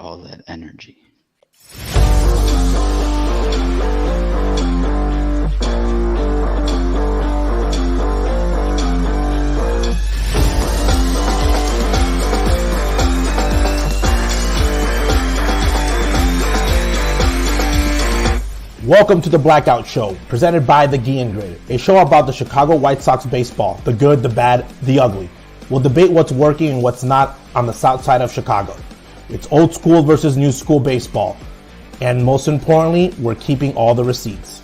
all that energy. Welcome to the Blackout Show, presented by The Guillen Grid, a show about the Chicago White Sox baseball, the good, the bad, the ugly. We'll debate what's working and what's not on the south side of Chicago. It's old school versus new school baseball. And most importantly, we're keeping all the receipts.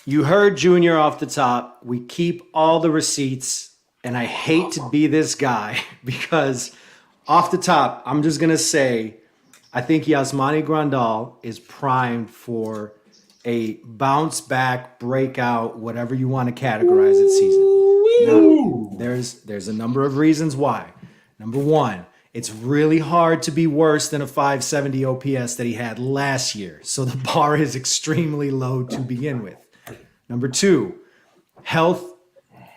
You heard Junior off the top. We keep all the receipts, and I hate to be this guy because off the top, I'm just going to say I think Yasmani Grandal is primed for a bounce back, breakout, whatever you want to categorize it season. Now, there's a number of reasons why. Number one, it's really hard to be worse than a 570 OPS that he had last year. So the bar is extremely low to begin with. Number two, health,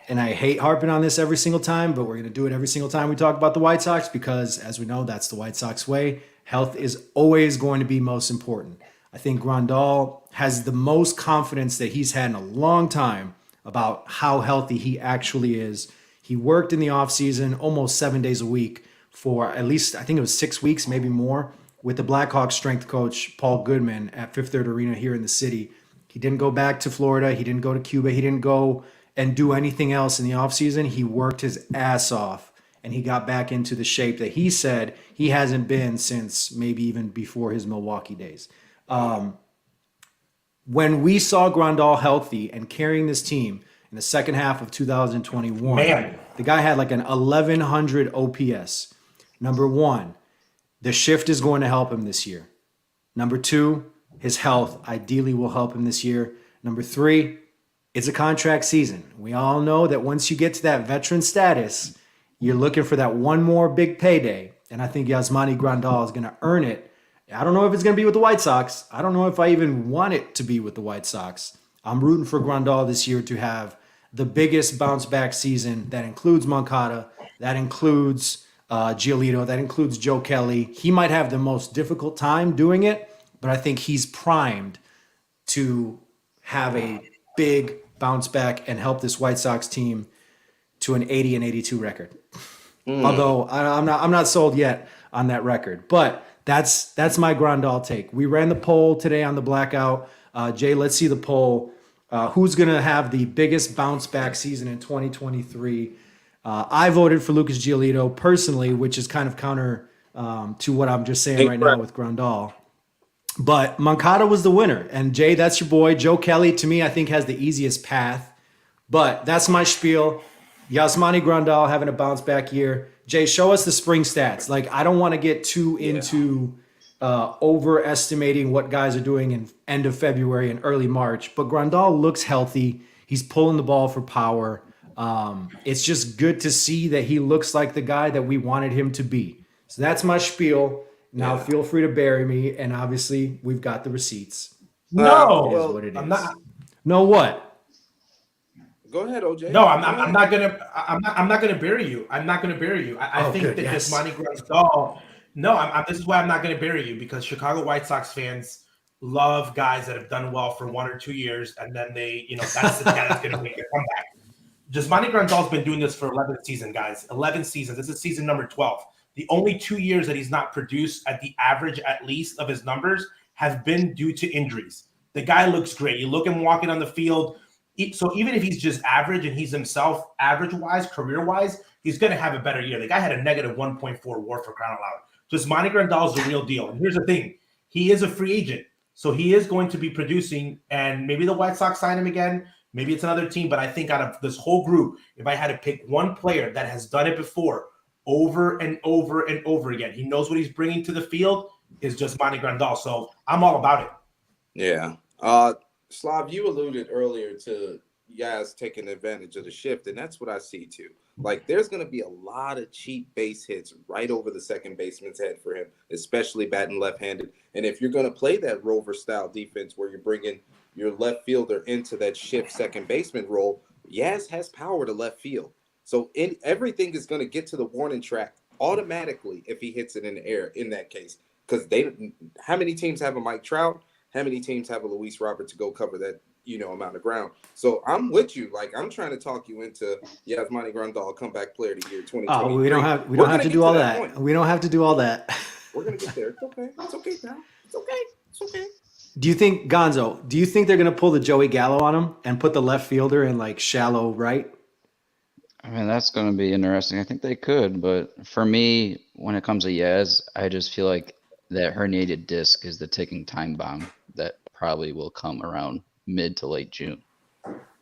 and I hate harping on this every single time, but we're going to do it every single time we talk about the White Sox because, as we know, that's the White Sox way. Health is always going to be most important. I think Grandal has the most confidence that he's had in a long time about how healthy he actually is. He worked in the offseason almost 7 days a week for at least, I think it was 6 weeks, maybe more, with the Blackhawks strength coach, Paul Goodman, at Fifth Third Arena here in the city. He didn't go back to Florida. He didn't go to Cuba. He didn't go and do anything else in the offseason. He worked his ass off, and he got back into the shape that he said he hasn't been since maybe even before his Milwaukee days. When we saw Grandal healthy and carrying this team in the second half of 2021, the guy had like an 1,100 OPS. Number one, the shift is going to help him this year. Number two, his health ideally will help him this year. Number three, it's a contract season. We all know that once you get to that veteran status, you're looking for that one more big payday. And I think Yasmani Grandal is going to earn it. I don't know if it's going to be with the White Sox. I don't know if I even want it to be with the White Sox. I'm rooting for Grandal this year to have the biggest bounce back season. That includes Moncada. That includes Giolito. That includes Joe Kelly. He might have the most difficult time doing it, but I think he's primed to have a big bounce back and help this White Sox team to an 80-82 record. Although I'm not sold yet on that record, but that's my Grandal take. We ran the poll today on the Blackout. Jay, let's see the poll. Who's going to have the biggest bounce back season in 2023? I voted for Lucas Giolito personally, which is kind of counter to what I'm just saying right now with Grandal. But Moncada was the winner. And Jay, that's your boy. Joe Kelly, to me, I think has the easiest path. But that's my spiel. Yasmani Grandal having a bounce back year. Jay, show us the spring stats. Like, I don't want to get too into overestimating what guys are doing in end of February and early March. But Grandal looks healthy. He's pulling the ball for power. It's just good to see that he looks like the guy that we wanted him to be. So that's my spiel. Now feel free to bury me, and obviously we've got the receipts. No, it is what it is. I'm not. No, what? Go ahead, OJ. No, I'm not gonna bury you. I'm not gonna bury you. I think that this Yasmani Grandal. No, this is why I'm not gonna bury you, because Chicago White Sox fans love guys that have done well for 1 or 2 years, and then they, that's the guy that's gonna make a comeback. Yasmani Grandal's been doing this for 11 seasons, guys. 11 seasons. This is season number 12. The only 2 years that he's not produced at the average, at least, of his numbers have been due to injuries. The guy looks great. You look him walking on the field. So even if he's just average and he's himself average-wise, career-wise, he's going to have a better year. The guy had a negative 1.4 WAR for crying out loud. Just Monty Grandal is the real deal. And here's the thing. He is a free agent. So he is going to be producing, and maybe the White Sox sign him again. Maybe it's another team. But I think out of this whole group, if I had to pick one player that has done it before over and over and over again, he knows what he's bringing to the field, is just Monty Grandal. So I'm all about it. Yeah. Slav, you alluded earlier to guys taking advantage of the shift, and that's what I see too. Like, there's going to be a lot of cheap base hits right over the second baseman's head for him, especially batting left-handed. And if you're going to play that rover-style defense where you're bringing your left fielder into that shift second baseman role, Yaz has power to left field. So everything is going to get to the warning track automatically if he hits it in the air in that case. Because how many teams have a Mike Trout? How many teams have a Luis Robert to go cover that, amount of ground? So I'm with you. Like, I'm trying to talk you into Yasmani Grandal, comeback player of the year 2023. Oh, we don't have to do all that. We don't have to do all that. We're gonna get there. It's okay. It's okay, pal. It's okay. It's okay. Do you think they're gonna pull the Joey Gallo on him and put the left fielder in like shallow right? I mean, that's going to be interesting. I think they could, but for me, when it comes to Yaz, I just feel like that herniated disc is the ticking time bomb that probably will come around mid to late June.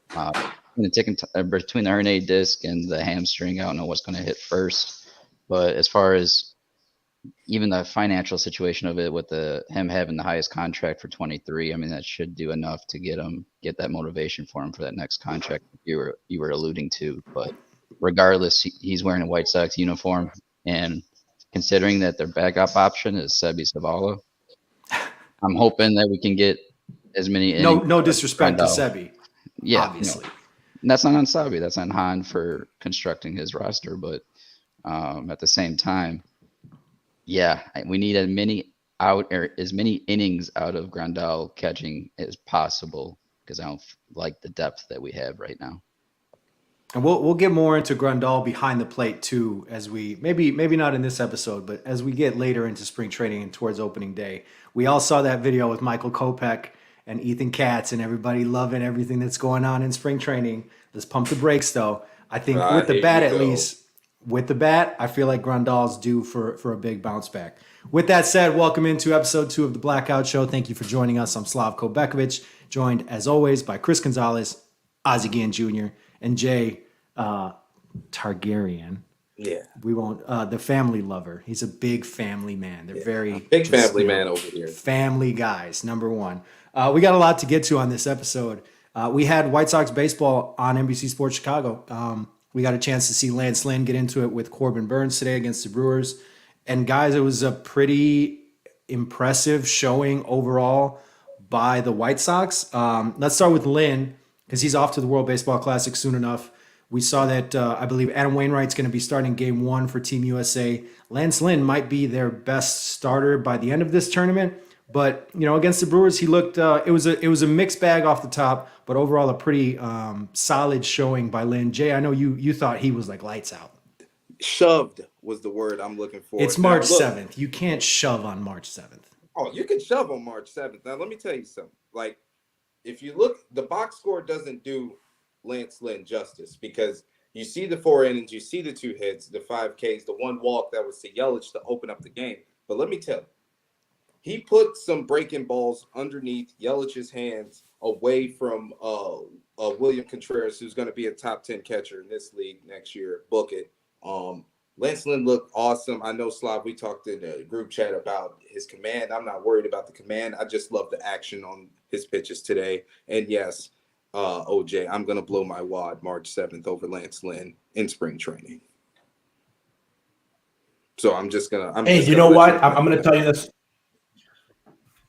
Between the herniated disc and the hamstring, I don't know what's going to hit first. But as far as even the financial situation of it, with him having the highest contract for 23, I mean, that should do enough to get that motivation for him for that next contract you were alluding to. But regardless, he's wearing a White Sox uniform, and considering that their backup option is Sebi Zavala, I'm hoping that we can get as many. No disrespect to Sebi. Yeah, obviously. That's not on Sebi. That's on Han for constructing his roster. But at the same time, yeah, we need as many innings out of Grandal catching as possible, because I don't like the depth that we have right now. And we'll get more into Grandal behind the plate too, as we maybe not in this episode, but as we get later into spring training and towards opening day. We all saw that video with Michael Kopech and Ethan Katz and everybody loving everything that's going on in spring training. Let's pump the brakes though. I think with the bat, at least with the bat, I feel like Grandal's due for a big bounce back. With that said, welcome into episode 2 of the Blackout Show. Thank you for joining us. I'm Slavko Bekovic, joined as always by Chris Gonzalez, Ozzie Guillen Jr., and Jay Targaryen. Yeah. We won't, the family lover. He's a big family man. They're very big family man over here. Family guys, number one. We got a lot to get to on this episode. We had White Sox baseball on NBC Sports Chicago. We got a chance to see Lance Lynn get into it with Corbin Burns today against the Brewers. And guys, it was a pretty impressive showing overall by the White Sox. Let's start with Lynn, because he's off to the World Baseball Classic soon enough. We saw that I believe Adam Wainwright's going to be starting Game 1 for Team USA. Lance Lynn might be their best starter by the end of this tournament. But, against the Brewers, he looked it was a mixed bag off the top, but overall a pretty solid showing by Lynn. Jay, I know you thought he was like lights out. Shoved was the word I'm looking for. It's March 7th. You can't shove on March 7th. Oh, you can shove on March 7th. Now, let me tell you something. Like, if you look, the box score doesn't do Lance Lynn justice, because you see the 4 innings, you see the 2 hits, the 5 Ks, the 1 walk that was to Yelich to open up the game. But let me tell you, he put some breaking balls underneath Yelich's hands, away from William Contreras, who's going to be a top 10 catcher in this league next year. Book it. Lance Lynn looked awesome. I know, Slav, we talked in the group chat about his command. I'm not worried about the command. I just love the action on his pitches today. And yes, OJ, I'm going to blow my wad March 7th over Lance Lynn in spring training. So I'm just going to. Hey, you know what? I'm going to tell you this.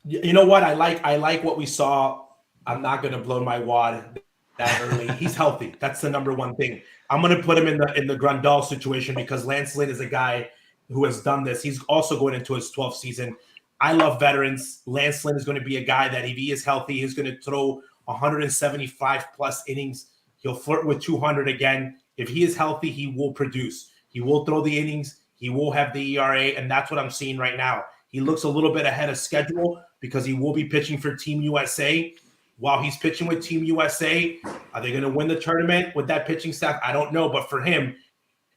You know what? I like what we saw. I'm not going to blow my wad that early. He's healthy. That's the number one thing. I'm going to put him in the Grandal situation, because Lance Lynn is a guy who has done this. He's also going into his 12th season. I love veterans. Lance Lynn is going to be a guy that, if he is healthy, he's going to throw 175 plus innings. He'll flirt with 200 again. If he is healthy, he will produce. He will throw the innings. He will have the ERA, and that's what I'm seeing right now. He looks a little bit ahead of schedule because he will be pitching for Team USA. While he's pitching with Team USA, are they going to win the tournament with that pitching staff? I don't know, but for him,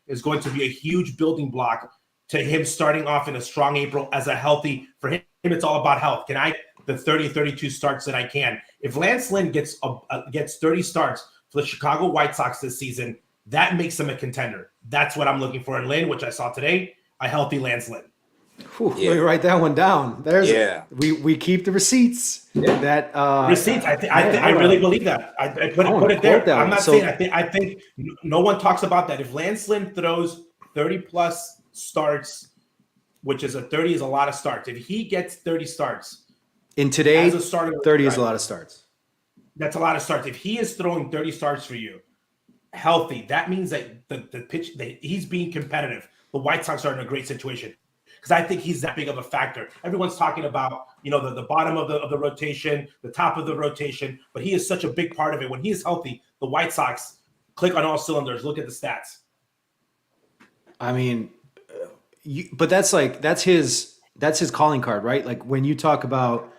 it's going to be a huge building block to him starting off in a strong April as a healthy. For him, it's all about health. Can I the 30, 32 starts that I can? If Lance Lynn gets 30 starts for the Chicago White Sox this season, that makes him a contender. That's what I'm looking for in Lynn, which I saw today, a healthy Lance Lynn. Whew, let me write that one down. Yeah. We keep the receipts. That receipts. I really believe that. I put it there. I'm not saying. I think no one talks about that. If Lance Lynn throws 30 plus starts, which is 30 is a lot of starts. If he gets 30 starts in today, as a starter, 30 is a lot of starts. That's a lot of starts. If he is throwing 30 starts for you, healthy, that means that the pitch that he's being competitive. The White Sox are in a great situation. Because I think he's that big of a factor. Everyone's talking about, the bottom of the rotation, the top of the rotation, but he is such a big part of it. When he is healthy, the White Sox click on all cylinders. Look at the stats. I mean, but that's his calling card, right? Like when you talk about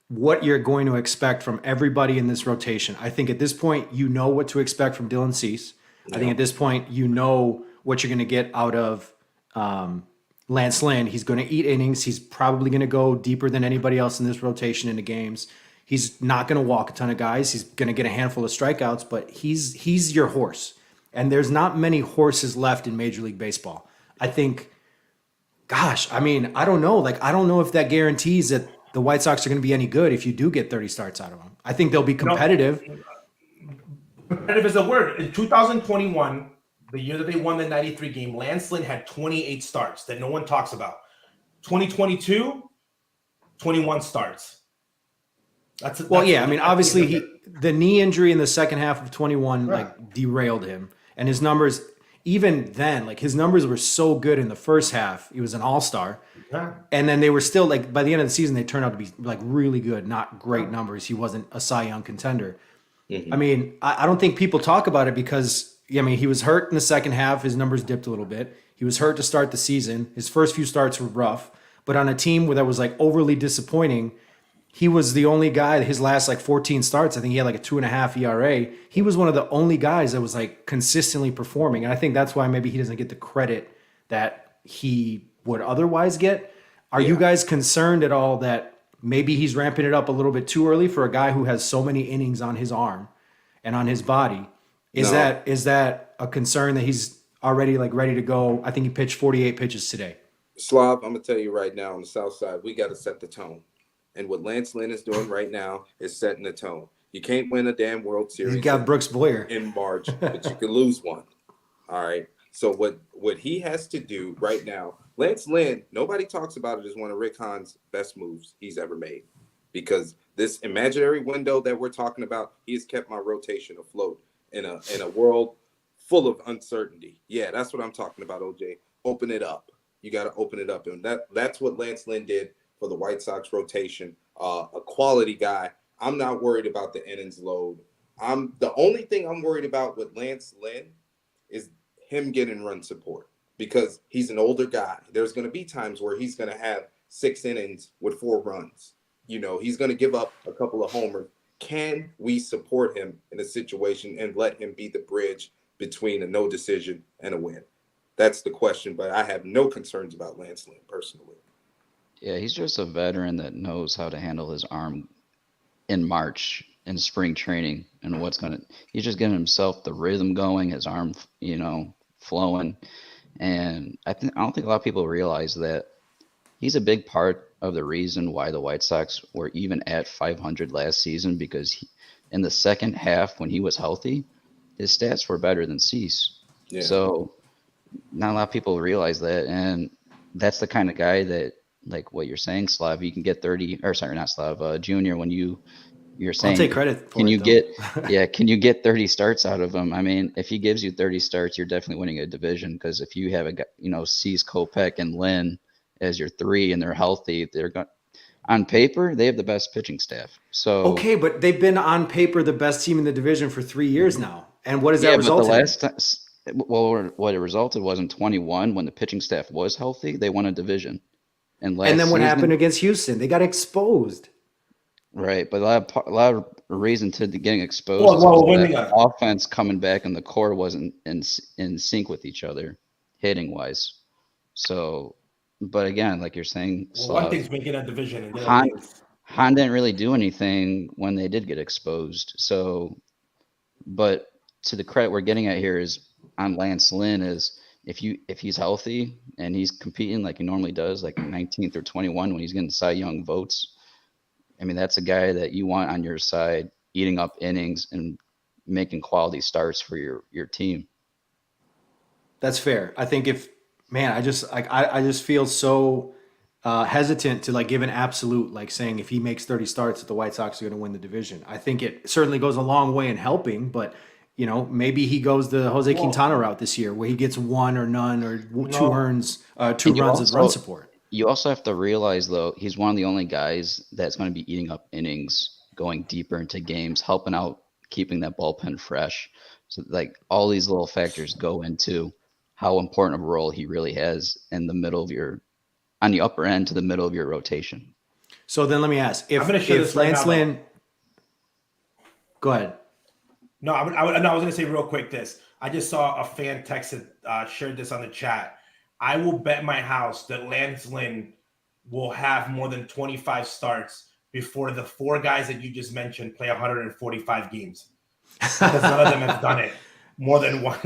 what you're going to expect from everybody in this rotation, I think at this point you know what to expect from Dylan Cease. I think at this point you know what you're going to get out of Lance Lynn. He's going to eat innings. He's probably going to go deeper than anybody else in this rotation into games. He's not going to walk a ton of guys. He's going to get a handful of strikeouts, but he's your horse. And there's not many horses left in Major League Baseball. I think, gosh, I mean, I don't know. Like, I don't know if that guarantees that the White Sox are going to be any good if you do get 30 starts out of them. I think they'll be competitive. Competitive is a word. In 2021, the year that they won the 93 game, Lance Lynn had 28 starts that no one talks about. 2022, 21 starts. I mean, obviously the knee injury in the second half of 21 like derailed him, and his numbers even then, like his numbers were so good in the first half. He was an all-star, and then they were still like by the end of the season they turned out to be like really good, not great numbers. He wasn't a Cy Young contender. Mm-hmm. I mean, I don't think people talk about it because. I mean, he was hurt in the second half. His numbers dipped a little bit. He was hurt to start the season. His first few starts were rough. But on a team that was like overly disappointing, he was the only guy, his last like 14 starts, I think he had like a 2.5 ERA. He was one of the only guys that was like consistently performing. And I think that's why maybe he doesn't get the credit that he would otherwise get. Are you guys concerned at all that maybe he's ramping it up a little bit too early for a guy who has so many innings on his arm and on his body? Is that a concern that he's already like ready to go? I think he pitched 48 pitches today. Slav, I'm gonna tell you right now on the South Side, we got to set the tone. And what Lance Lynn is doing right now is setting the tone. You can't win a damn World Series. You got Brooks Boyer in March, but you can lose one. All right. So what he has to do right now, Lance Lynn, nobody talks about it as one of Rick Hahn's best moves he's ever made, because this imaginary window that we're talking about, he has kept my rotation afloat. In a world full of uncertainty. Yeah, that's what I'm talking about, OJ. Open it up. You got to open it up. And that's what Lance Lynn did for the White Sox rotation. A quality guy. I'm not worried about the innings load. The only thing I'm worried about with Lance Lynn is him getting run support, because he's an older guy. There's going to be times where he's going to have 6 innings with 4 runs. He's going to give up a couple of homers. Can we support him in a situation and let him be the bridge between a no decision and a win? That's the question, but I have no concerns about Lance Lynn personally. Yeah, he's just a veteran that knows how to handle his arm in March in spring training and he's just getting himself the rhythm going, his arm, flowing. And I don't think a lot of people realize that he's a big part of the reason why the White Sox were even at 500 last season, because in the second half when he was healthy, his stats were better than Cease. Yeah. So not a lot of people realize that, and that's the kind of guy that, like what you're saying, Slav, you can get 30, or sorry, not Slav, Junior, when you're saying, I'll take credit for can it, you get can you get 30 starts out of him? I mean, if he gives you 30 starts, you're definitely winning a division, because if you have Cease, Kopech, and Lynn as your 3 and they're healthy, they're going on paper, they have the best pitching staff. So okay, but they've been on paper the best team in the division for 3 years now. And what does that result in? Well, what it resulted was in 21 when the pitching staff was healthy, they won a division. And And last then what happened season, against Houston? They got exposed. right? But a lot of reason to getting exposed Well, is because winning that offense coming back and the core wasn't in sync with each other, hitting wise. So, but again, like you're saying, one Slav, thing's making a division, and the other Han, thing is Han didn't really do anything when they did get exposed. So, but to the credit we're getting at here is on Lance Lynn is if he's healthy and he's competing like he normally does, like 19th or 21 when he's getting Cy Young votes. I mean, that's a guy that you want on your side, eating up innings and making quality starts for your team. That's fair. I think if man, I just feel so hesitant to like give an absolute like saying if he makes 30 starts that the White Sox are going to win the division. I think it certainly goes a long way in helping, but maybe he goes the Jose Quintana route this year where he gets one or none or two runs of run support. You also have to realize though, he's one of the only guys that's going to be eating up innings, going deeper into games, helping out, keeping that bullpen fresh. So like all these little factors go into how important of a role he really has in the middle of on the upper end to the middle of your rotation. So then let me ask I'm going to show this Lance right now, Lynn, go ahead. No, I was going to say real quick this. I just saw a fan texted, shared this on the chat. I will bet my house that Lance Lynn will have more than 25 starts before the four guys that you just mentioned play 145 games. Because none of them have done it more than one.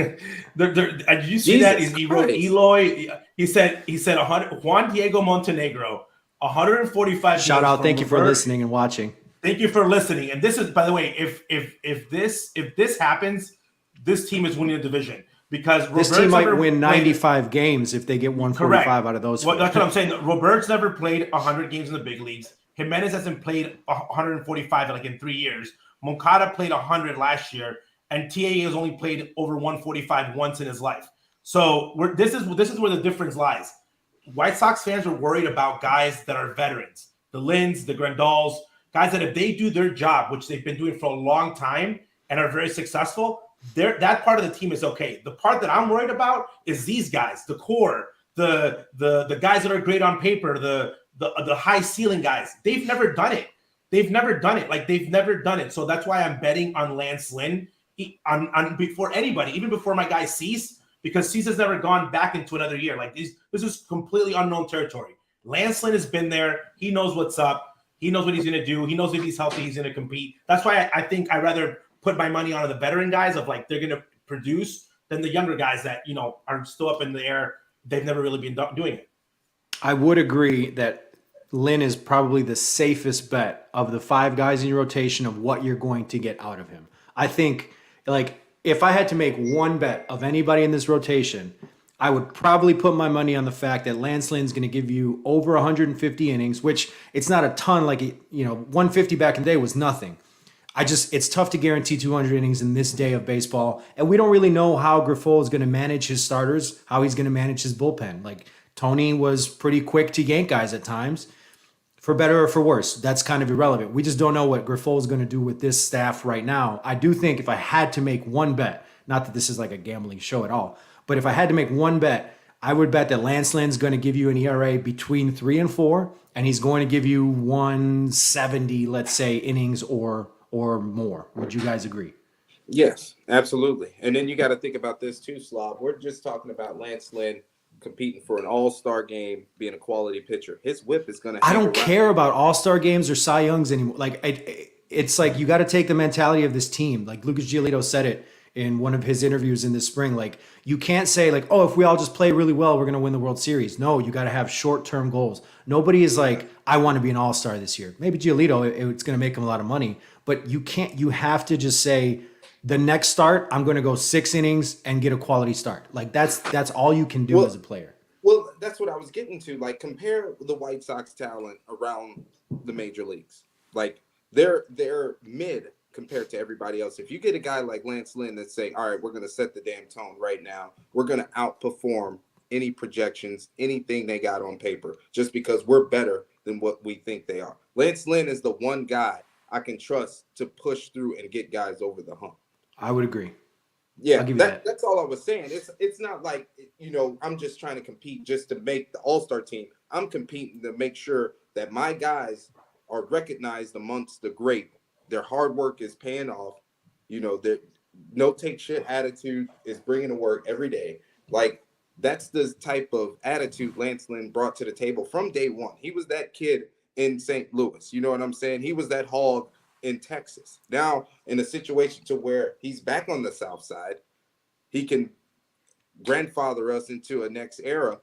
Did you see that? He wrote Eloy. He said 100, Juan Diego Montenegro, 145 Shout out, thank Robert. You for listening and watching. Thank you for listening. And this is, by the way, if this happens, this team is winning the division because this team might win 95 games if they get 145 out of those. Well, that's what I'm saying. Robert's never played 100 games in the big leagues. Jimenez hasn't played 145 like in 3 years. Moncada played 100 last year, and TAA has only played over 145 once in his life. So this is where the difference lies. White Sox fans are worried about guys that are veterans, the Lins, the Grandols, guys that if they do their job, which they've been doing for a long time and are very successful, that part of the team is okay. The part that I'm worried about is these guys, the core, the guys that are great on paper, the high ceiling guys. They've never done it. They've never done it. So that's why I'm betting on Lance Lynn on before anybody, even before my guy Cease, because Cease has never gone back into another year. Like this is completely unknown territory. Lance Lynn has been there. He knows what's up. He knows what he's going to do. He knows if he's healthy, he's going to compete. That's why I think I'd rather put my money on the veteran guys of like they're going to produce than the younger guys that, are still up in the air. They've never really been doing it. I would agree that Lynn is probably the safest bet of the five guys in your rotation of what you're going to get out of him. I think, like, if I had to make one bet of anybody in this rotation, I would probably put my money on the fact that Lance Lynn's going to give you over 150 innings, which it's not a ton. Like, 150 back in the day was nothing. It's tough to guarantee 200 innings in this day of baseball. And we don't really know how Grifol is going to manage his starters, how he's going to manage his bullpen. Like, Tony was pretty quick to yank guys at times, for better or for worse. That's kind of irrelevant. We just don't know what Grifol is going to do with this staff right now. I do think if I had to make one bet, not that this is like a gambling show at all, but if I had to make one bet, I would bet that Lance Lynn's going to give you an ERA between 3 and 4, and he's going to give you 170, let's say, innings or more. Would you guys agree? Yes, absolutely. And then you got to think about this too, Slav. We're just talking about Lance Lynn competing for an all-star game, being a quality pitcher. His whip is going to I don't care about all-star games or Cy Youngs anymore. Like, it's like you got to take the mentality of this team. Like Lucas Giolito said it in one of his interviews in the spring. Like, you can't say like, oh, if we all just play really well, we're going to win the World Series. No, you got to have short-term goals. Nobody is like, I want to be an all-star this year. Maybe Giolito, it's going to make him a lot of money, but you have to just say, the next start, I'm going to go 6 innings and get a quality start. Like that's all you can do as a player. Well, that's what I was getting to. Like, compare the White Sox talent around the major leagues. Like, they're mid compared to everybody else. If you get a guy like Lance Lynn that's saying, all right, we're going to set the damn tone right now. We're going to outperform any projections, anything they got on paper, just because we're better than what we think they are. Lance Lynn is the one guy I can trust to push through and get guys over the hump. I would agree. I'll Yeah, give you that. that's all I was saying. It's not like, I'm just trying to compete just to make the All-Star team. I'm competing to make sure that my guys are recognized amongst the great. Their hard work is paying off. Their no take shit attitude is bringing to work every day. Like, that's the type of attitude Lance Lynn brought to the table from day one. He was that kid in St. Louis. You know what I'm saying? He was that hog in Texas. Now in a situation to where he's back on the South Side, he can grandfather us into a next era.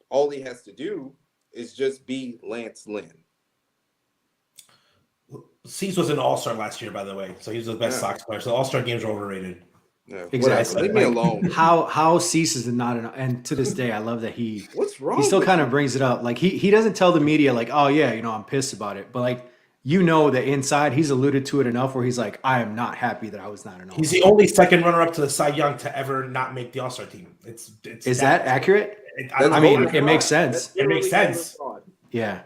All he has to do is just be Lance Lynn. Cease was an all-star last year, by the way, so he was the best Sox player. So all-star games are overrated. Yeah, Exactly. Leave me alone. How Cease is not enough, and to this day, I love that What's wrong? He still with kind you? of brings it up. Like he doesn't tell the media like, oh yeah, I'm pissed about it, but like that inside he's alluded to it enough where he's like, I am not happy that I was not an all-star. He's the only second runner-up to the Cy Young to ever not make the all-star team. Is that accurate? I mean, know. it makes sense. It makes sense. Yeah.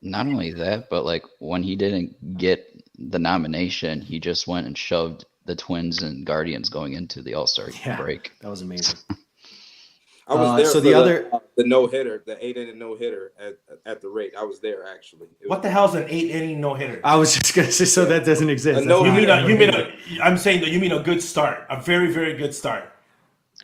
Not only that, but like when he didn't get the nomination, he just went and shoved the Twins and Guardians going into the All-Star break. That was amazing. I was there. So for the no-hitter, the 8-inning no-hitter at the rate. I was there actually. What the hell's an 8-inning no-hitter? I was just gonna say, so that doesn't exist. I'm saying that you mean a good start, a very, very good start.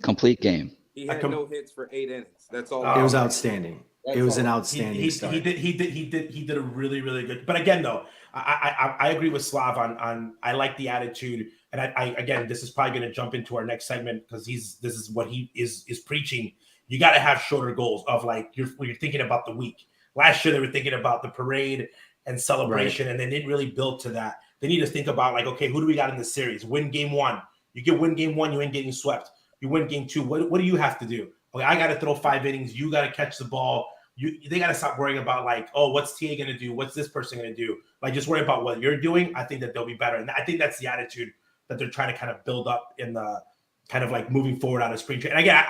Complete game. He had no hits for 8 innings. That's all. It was outstanding. It was an outstanding start. He did a really, really good. But again, though, I agree with Slav on I like the attitude, and I again, this is probably going to jump into our next segment because this is what he is preaching. You got to have shorter goals of like you're thinking about the week. Last year they were thinking about the parade and celebration, and they didn't really build to that. They need to think about like, okay, who do we got in the series? Win game 1. You can win game 1, you ain't getting swept. You win game 2. What do you have to do? Okay, I got to throw 5 innings. You got to catch the ball. They got to stop worrying about like, oh, what's TA going to do? What's this person going to do? Like, just worry about what you're doing. I think that they'll be better. And I think that's the attitude that they're trying to kind of build up in the kind of like moving forward out of spring training. And again,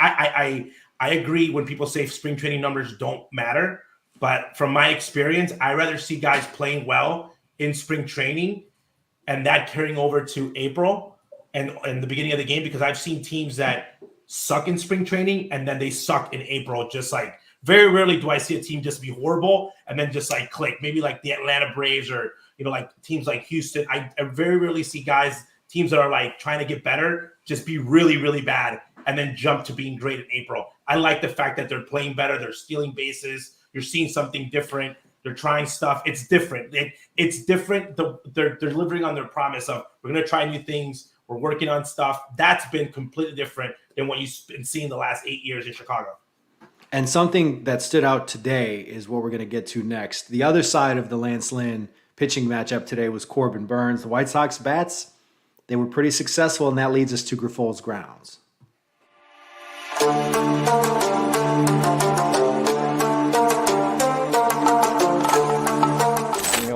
I agree when people say spring training numbers don't matter. But from my experience, I rather see guys playing well in spring training and that carrying over to April and the beginning of the game, because I've seen teams that suck in spring training and then they suck in April. Just like very rarely do I see a team just be horrible and then just like click. Maybe like the Atlanta Braves or, like teams like Houston. I very rarely see teams that are like trying to get better, just be really, really bad and then jump to being great in April. I like the fact that they're playing better. They're stealing bases. You're seeing something different. They're trying stuff. It's different. It's different. They're delivering on their promise of we're going to try new things. We're working on stuff. That's been completely different than what you've been seeing the last 8 years in Chicago. And something that stood out today is what we're going to get to next. The other side of the Lance Lynn pitching matchup today was Corbin Burns. The White Sox bats, they were pretty successful, and that leads us to Griffol's grounds.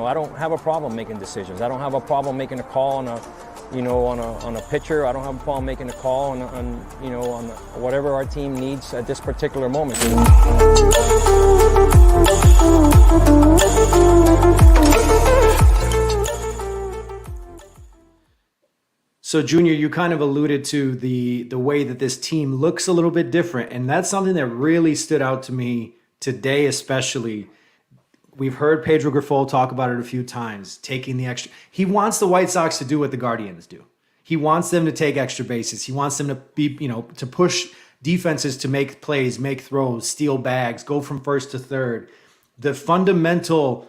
I don't have a problem making decisions. I don't have a problem making a call on a pitcher. I don't have a problem making a call on whatever our team needs at this particular moment. So, Junior, you kind of alluded to the way that this team looks a little bit different, and that's something that really stood out to me today, especially. We've heard Pedro Grifol talk about it a few times, taking the extra. He wants the White Sox to do what the Guardians do. He wants them to take extra bases. He wants them to be, to push defenses to make plays, make throws, steal bags, go from first to third. The fundamental,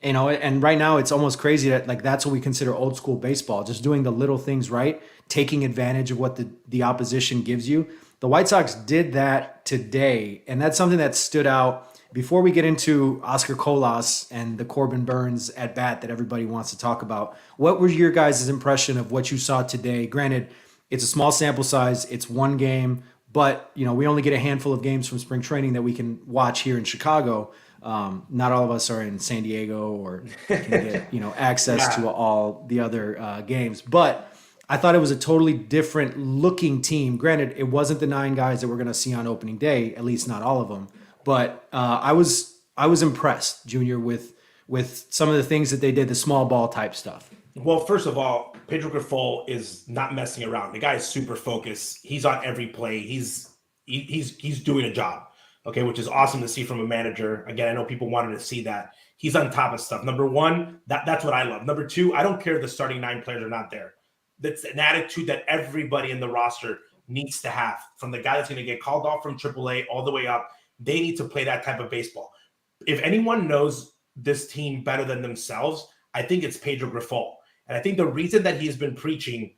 and right now it's almost crazy that like that's what we consider old school baseball, just doing the little things right, taking advantage of what the opposition gives you. The White Sox did that today, and that's something that stood out. Before we get into Oscar Colas and the Corbin Burns at bat that everybody wants to talk about, what was your guys' impression of what you saw today? Granted, it's a small sample size, it's one game, but we only get a handful of games from spring training that we can watch here in Chicago. Not all of us are in San Diego or can get access to all the other games, but I thought it was a totally different looking team. Granted, it wasn't the 9 guys that we're going to see on opening day, at least not all of them. But I was impressed, Junior, with some of the things that they did, the small ball type stuff. Well, first of all, Pedro Grifol is not messing around. The guy is super focused. He's on every play. He's doing a job, okay, which is awesome to see from a manager. Again, I know people wanted to see that. He's on top of stuff. Number one, that's what I love. Number two, I don't care if the starting 9 players are not there. That's an attitude that everybody in the roster needs to have. From the guy that's going to get called off from AAA all the way up, they need to play that type of baseball. If anyone knows this team better than themselves, I think it's Pedro Grifol. And I think the reason that he's been preaching,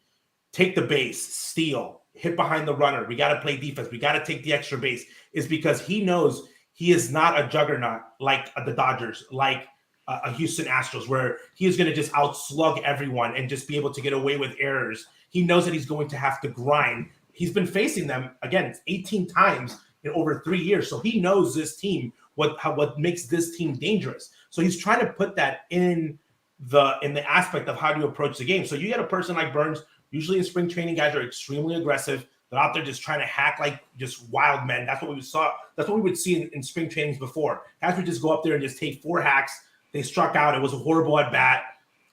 take the base, steal, hit behind the runner, we got to play defense, we got to take the extra base, is because he knows he is not a juggernaut like the Dodgers, like a Houston Astros, where he is going to just outslug everyone and just be able to get away with errors. He knows that he's going to have to grind. He's been facing them, again, 18 times in over 3 years. So he knows this team, what makes this team dangerous. So he's trying to put that in the aspect of how do you approach the game. So you get a person like Burns. Usually in spring training, guys are extremely aggressive. They're out there just trying to hack like just wild men. That's what we saw. That's what we would see in spring trainings before. Guys would just go up there and just take 4 hacks. They struck out. It was a horrible at bat.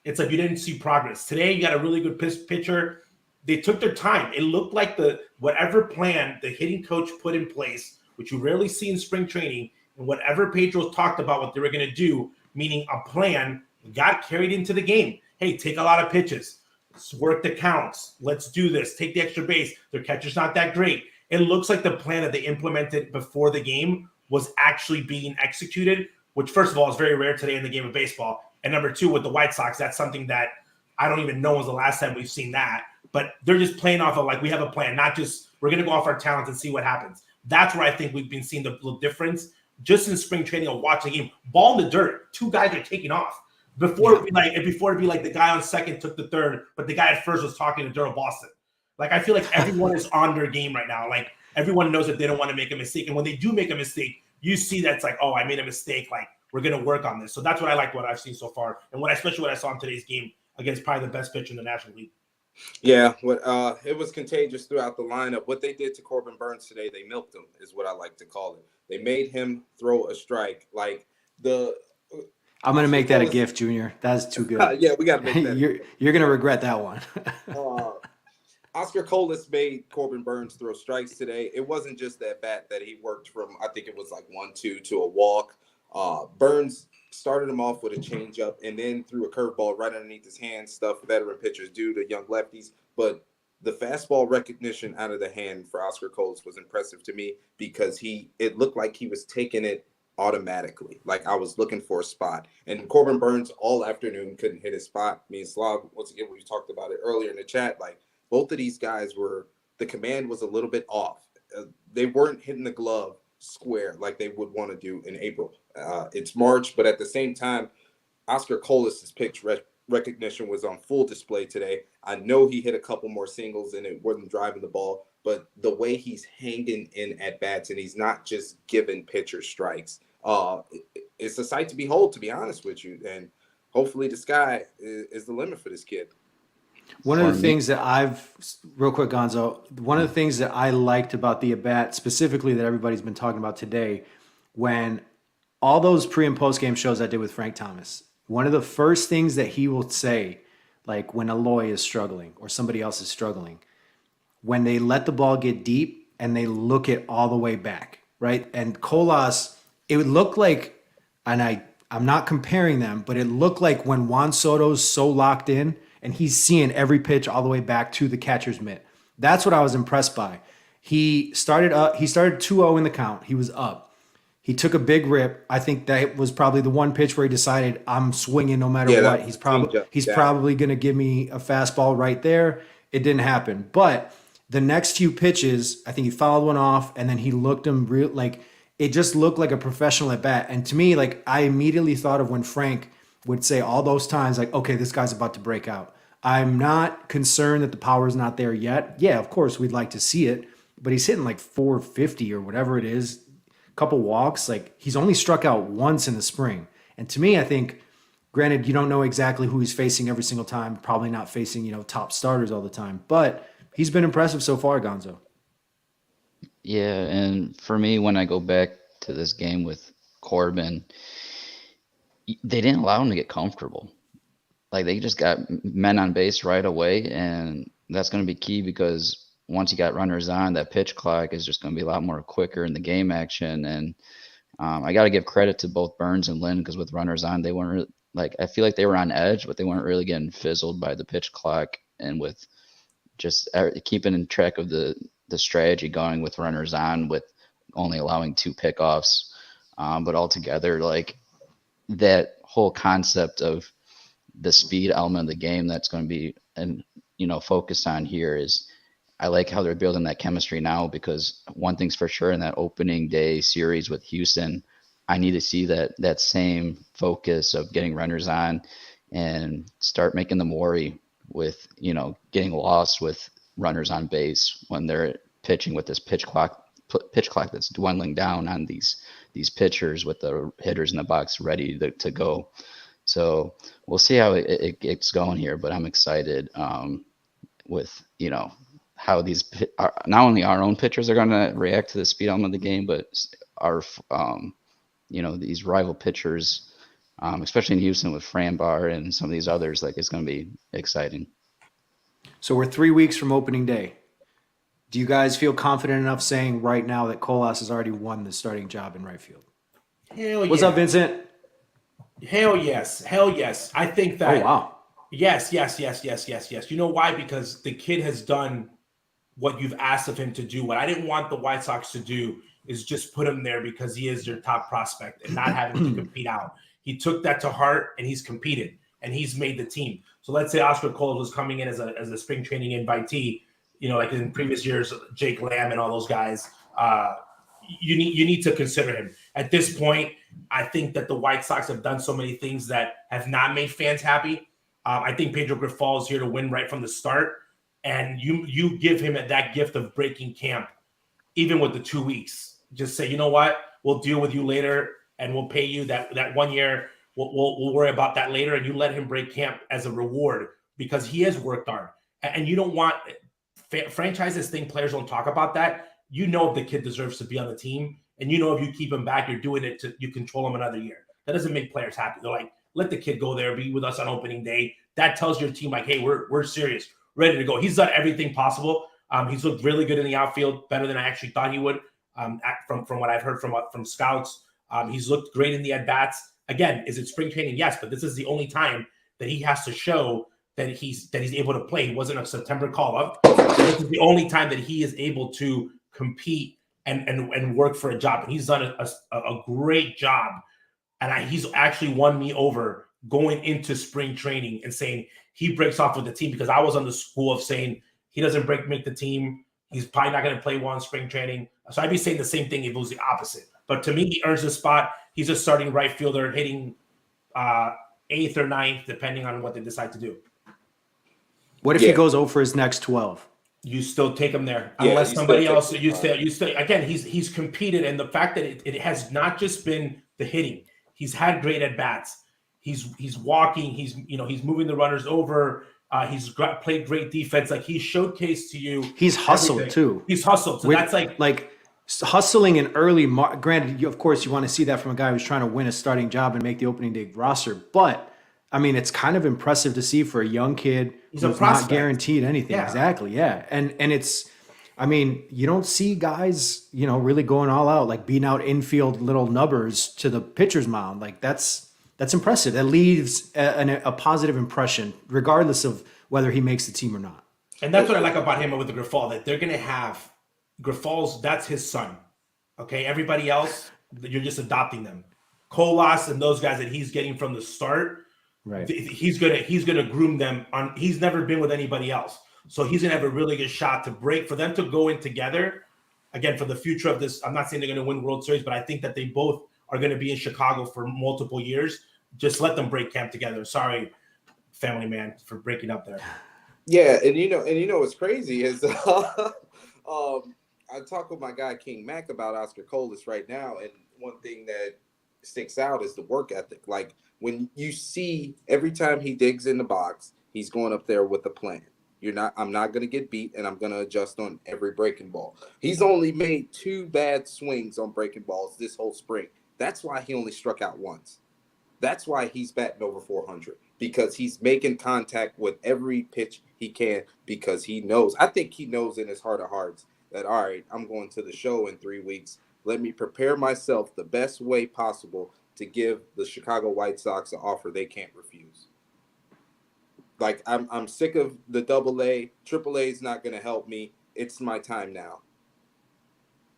It's like you didn't see progress. Today, you got a really good pitcher. They took their time. It looked like whatever plan the hitting coach put in place, which you rarely see in spring training, and whatever Pedro talked about what they were going to do, meaning a plan, got carried into the game. Hey, take a lot of pitches. Let's work the counts. Let's do this. Take the extra base. Their catcher's not that great. It looks like the plan that they implemented before the game was actually being executed, which, first of all, is very rare today in the game of baseball. And number two, with the White Sox, that's something that I don't even know was the last time we've seen that. But they're just playing off of, like, we have a plan, not just we're going to go off our talents and see what happens. That's where I think we've been seeing the little difference just in spring training of watching the game. Ball in the dirt, 2 guys are taking off. Before it'd be like the guy on second took the third, but the guy at first was talking to Daryl Boston. Like, I feel like everyone is on their game right now. Like, everyone knows that they don't want to make a mistake. And when they do make a mistake, you see that's like, oh, I made a mistake. Like, we're going to work on this. So that's what I like, what I've seen so far. And especially what I saw in today's game against probably the best pitcher in the National League. Yeah, it was contagious throughout the lineup. What they did to Corbin Burns today, they milked him, is what I like to call it. They made him throw a strike. Like, I'm gonna make that a gift, Junior. That's too good. Yeah, we gotta make that. You're gonna regret that one. Oscar Colas made Corbin Burns throw strikes today. It wasn't just that bat that he worked from. I think it was like 1-2 to a walk. Burns started him off with a changeup and then threw a curveball right underneath his hand. Stuff veteran pitchers do to young lefties, but the fastball recognition out of the hand for Oscar Colas was impressive to me because it looked like he was taking it automatically. Like, I was looking for a spot, and Corbin Burns all afternoon couldn't hit his spot. Me and Slav, once again, we talked about it earlier in the chat. Like, both of these guys the command was a little bit off. They weren't hitting the glove square like they would want to do in April. It's March, but at the same time, Oscar Colas's pitch recognition was on full display today. I know he hit a couple more singles and it wasn't driving the ball, but the way he's hanging in at bats and he's not just giving pitchers strikes, it's a sight to behold, to be honest with you. And hopefully the sky is the limit for this kid. One of the things that real quick, Gonzo, one of the things that I liked about the at-bat, specifically that everybody's been talking about today, when all those pre- and post-game shows I did with Frank Thomas, one of the first things that he will say, like when Eloy is struggling or somebody else is struggling, when they let the ball get deep and they look it all the way back, right? And Colas, it would look like, and I'm not comparing them, but it looked like when Juan Soto's so locked in and he's seeing every pitch all the way back to the catcher's mitt. That's what I was impressed by. He started 2-0 in the count. He was up. He took a big rip. I think that was probably the one pitch where he decided, I'm swinging no matter what. He's probably going to give me a fastball right there. It didn't happen. But the next few pitches, I think he fouled one off, and then he looked him it just looked like a professional at bat. And to me, like, I immediately thought of when Frank would say all those times, like, okay, this guy's about to break out. I'm not concerned that the power is not there yet. Yeah, of course, we'd like to see it, but he's hitting like 450 or whatever it is, a couple walks. Like, he's only struck out once in the spring. And to me, I think, granted, you don't know exactly who he's facing every single time, probably not facing, top starters all the time, but he's been impressive so far, Gonzo. Yeah, and for me, when I go back to this game with Corbin, they didn't allow him to get comfortable. like they just got men on base right away, and that's going to be key because once you got runners on, that pitch clock is just going to be a lot more quicker in the game action. And I got to give credit to both Burns and Lynn because with runners on, they weren't really, like I feel like they were on edge, but they weren't really getting fizzled by the pitch clock, and with just keeping in track of the strategy going with runners on with only allowing 2 pickoffs. But altogether, like that whole concept of the speed element of the game that's going to be focused on here is I like how they're building that chemistry now, because one thing's for sure in that opening day series with Houston, I need to see that same focus of getting runners on and start making them worry with, getting lost with runners on base when they're pitching with this pitch clock that's dwindling down on these pitchers with the hitters in the box ready to go. So we'll see how it gets going here, but I'm excited with, how these not only our own pitchers are going to react to the speed element of the game, but our, these rival pitchers, especially in Houston with Frambar and some of these others, like it's going to be exciting. So we're 3 weeks from opening day. Do you guys feel confident enough saying right now that Colas has already won the starting job in right field? Hell What's up, Vincent? Hell yes. Hell yes. I think that. Oh, wow. Yes. You know why? Because the kid has done what you've asked of him to do. What I didn't want the White Sox to do is just put him there because he is their top prospect and not have him to compete out. He took that to heart and he's competed and he's made the team. So let's say Oscar Colas was coming in as a spring training invitee, like in previous years, Jake Lamb and all those guys. You need to consider him. At this point, I think that the White Sox have done so many things that have not made fans happy. I think Pedro Grifol is here to win right from the start. And you give him that gift of breaking camp, even with the 2 weeks. Just say, you know what, we'll deal with you later, and we'll pay you that 1 year. We'll worry about that later, and you let him break camp as a reward because he has worked hard. And you don't want franchises think players don't talk about that. If the kid deserves to be on the team, and if you keep him back, you're doing it you control him another year. That doesn't make players happy. They're like, let the kid go there, be with us on opening day. That tells your team like, hey, we're serious. Ready to go. He's done everything possible. He's looked really good in the outfield, better than I actually thought he would. From what I've heard from scouts, he's looked great in the at bats. Again, is it spring training? Yes, but this is the only time that he has to show that he's able to play. He wasn't a September call up. This is the only time that he is able to compete and work for a job. And he's done a great job. And he's actually won me over going into spring training and saying he breaks off with the team, because I was on the school of saying he doesn't make the team. He's probably not going to play well in spring training. So I'd be saying the same thing if it was the opposite. But to me, he earns the spot. He's a starting right fielder hitting 8th or 9th, depending on what they decide to do. What if he goes over his next 12? You still take him there, unless somebody else. You stay. Again, he's competed, and the fact that it has not just been the hitting. He's had great at bats. He's walking. He's moving the runners over. He's played great defense. Like he showcased to you. He's hustled too. He's hustled. So that's like hustling in early. Granted, of course, you want to see that from a guy who's trying to win a starting job and make the opening day roster. But I mean, it's kind of impressive to see for a young kid who's not guaranteed anything. Yeah. Exactly. Yeah, and it's. I mean, you don't see guys, really going all out, like beating out infield little nubbers to the pitcher's mound. Like that's impressive. That leaves a positive impression, regardless of whether he makes the team or not. And that's what I like about him with the Grifol, that they're going to have Grifol's. That's his son. Okay, everybody else, you're just adopting them. Colas and those guys that he's getting from the start, right? He's gonna groom them on. He's never been with anybody else. So he's going to have a really good shot to break for them to go in together. Again, for the future of this, I'm not saying they're going to win World Series, but I think that they both are going to be in Chicago for multiple years. Just let them break camp together. Sorry, family man, for breaking up there. Yeah, and what's crazy is I talk with my guy King Mac about Oscar Colas right now, and one thing that sticks out is the work ethic. Like when you see every time he digs in the box, he's going up there with a plan. I'm not going to get beat, and I'm going to adjust on every breaking ball. He's only made 2 bad swings on breaking balls this whole spring. That's why he only struck out once. That's why he's batting over 400, because he's making contact with every pitch he can, because he knows. I think he knows in his heart of hearts that, all right, I'm going to the show in 3 weeks. Let me prepare myself the best way possible to give the Chicago White Sox an offer they can't refuse. Like, I'm sick of the AA. AAA is not going to help me. It's my time now.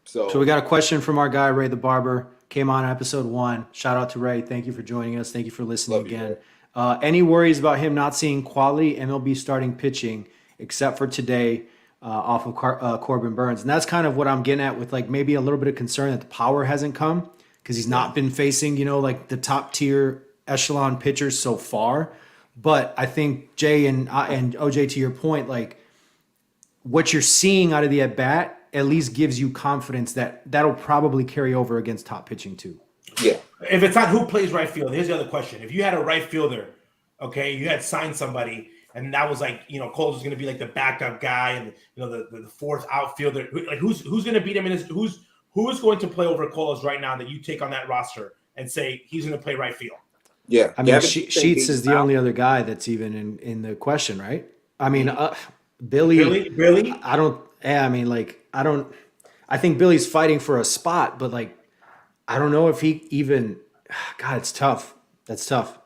So we got a question from our guy, Ray the Barber. Came on episode 1. Shout out to Ray. Thank you for joining us. Thank you for listening again. Any worries about him not seeing quality MLB starting pitching except for today off of Corbin Burns? And that's kind of what I'm getting at, with like maybe a little bit of concern that the power hasn't come, because he's not been facing, like the top tier echelon pitchers so far. But I think Jay and OJ, to your point, like what you're seeing out of the at bat at least gives you confidence that that'll probably carry over against top pitching too. Yeah. If it's not who plays right field, here's the other question. If you had a right fielder, okay, you had signed somebody, and that was like, Coles was going to be like the backup guy, and the fourth outfielder, like who's going to beat him in who's going to play over Coles right now that you take on that roster and say he's going to play right field? Yeah, I mean, Sheets is the only other guy that's even in the question, right? I mean, Billy. I don't. Yeah, I mean, like, I think Billy's fighting for a spot, but like, I don't know if he even. God, it's tough. That's tough.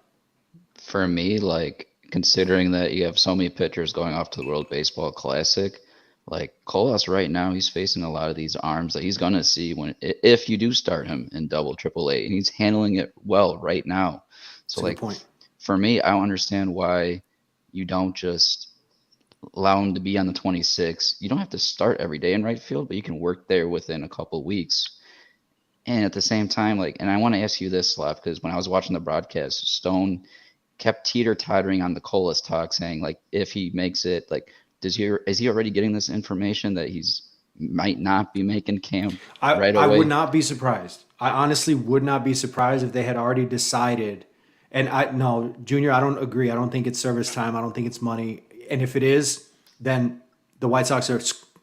For me, like, considering that you have so many pitchers going off to the World Baseball Classic, like Colas right now, he's facing a lot of these arms that he's gonna see if you do start him in double AAA, and he's handling it well right now. So, like, for me, I don't understand why you don't just allow him to be on the 26. You don't have to start every day in right field, but you can work there within a couple weeks. And at the same time, like, and I want to ask you this, Slav, because when I was watching the broadcast, Stone kept teeter-tottering on the Colas talk, saying, like, if he makes it, like, is he already getting this information that he's might not be making camp right away? I would not be surprised. I honestly would not be surprised if they had already decided. And no, Junior, I don't agree. I don't think it's service time. I don't think it's money. And if it is, then the White Sox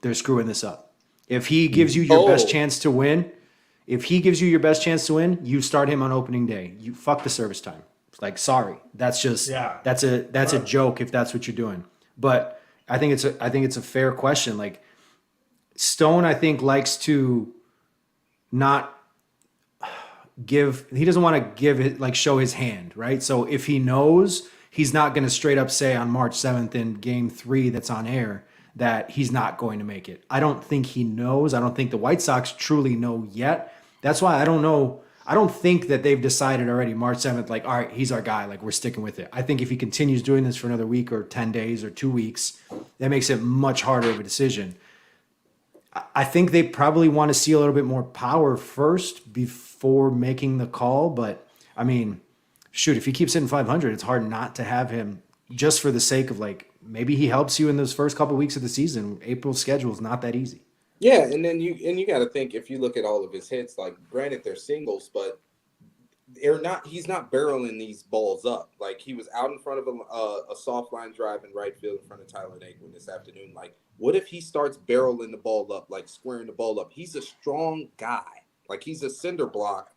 they're screwing this up. If he gives you your best chance to win, you start him on opening day. You fuck the service time. It's like, sorry, that's just that's a joke if that's what you're doing. But I think it's a fair question. Like, Stone, I think, likes to not he doesn't want to give it, like, show his hand, right? So if he knows, he's not going to straight up say on March 7th in game 3 that's on air that he's not going to make it. I don't think he knows. I don't think the White Sox truly know yet. That's why I don't know. I don't think that they've decided already March 7th, like, all right, he's our guy. Like, we're sticking with it. I think if he continues doing this for another week or 10 days or 2 weeks, that makes it much harder of a decision. I think they probably want to see a little bit more power first before making the call. But, I mean, shoot, if he keeps hitting 500, it's hard not to have him, just for the sake of, like, maybe he helps you in those first couple of weeks of the season. April's schedule is not that easy. Yeah, and then you got to think, if you look at all of his hits, like, granted they're singles, but he's not barreling these balls up. Like, he was out in front of a soft line drive in right field in front of Tyler Naquin this afternoon. Like, what if he starts barreling the ball up, like squaring the ball up? He's a strong guy. Like, he's a cinder block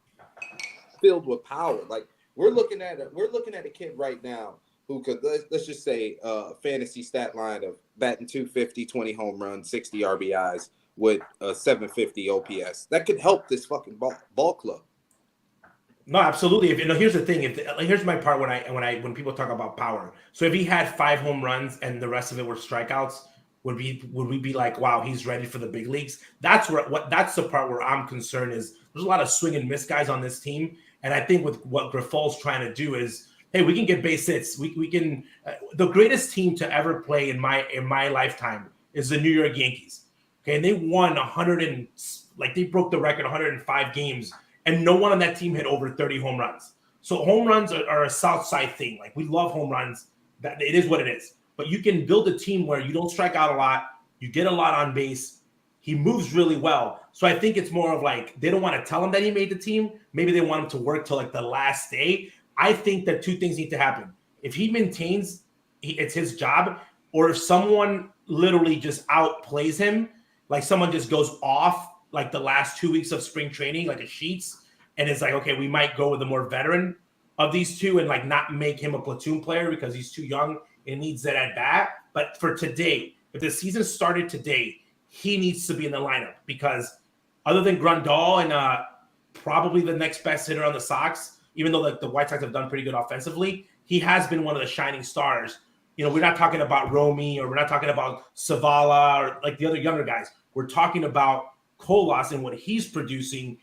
filled with power. Like, we're looking at a kid right now who could, let's just say, a fantasy stat line of batting 250, 20 home runs, 60 RBIs with a 750 OPS. That could help this fucking ball club. No, absolutely. Here's the thing. Here's my part when people talk about power. So if he had 5 home runs and the rest of it were strikeouts, would we be like, wow, he's ready for the big leagues? That's the part where I'm concerned. Is there's a lot of swing and miss guys on this team, and I think with what Griffol's trying to do is, hey, we can get base hits. We can. The greatest team to ever play in my lifetime is the New York Yankees. Okay, and they won 100 and they broke the record 105 games, and no one on that team hit over 30 home runs. So home runs are a South Side thing. Like, we love home runs. That it is what it is. But you can build a team where you don't strike out a lot, you get a lot on base. He moves really well. So I think it's more of like, they don't want to tell him that he made the team. Maybe they want him to work till like the last day. I think that 2 things need to happen. If he maintains, it's his job, or if someone literally just outplays him, like someone just goes off like the last 2 weeks of spring training, like a Sheets, and it's like, okay, we might go with a more veteran of these two and like not make him a platoon player because he's too young and needs that at bat. But for today, if the season started today, he needs to be in the lineup because other than Grandal and probably the next best hitter on the Sox, even though like the White Sox have done pretty good offensively, he has been one of the shining stars. You know, we're not talking about Romy or we're not talking about Savala or like the other younger guys. We're talking about Colas and what he's producing.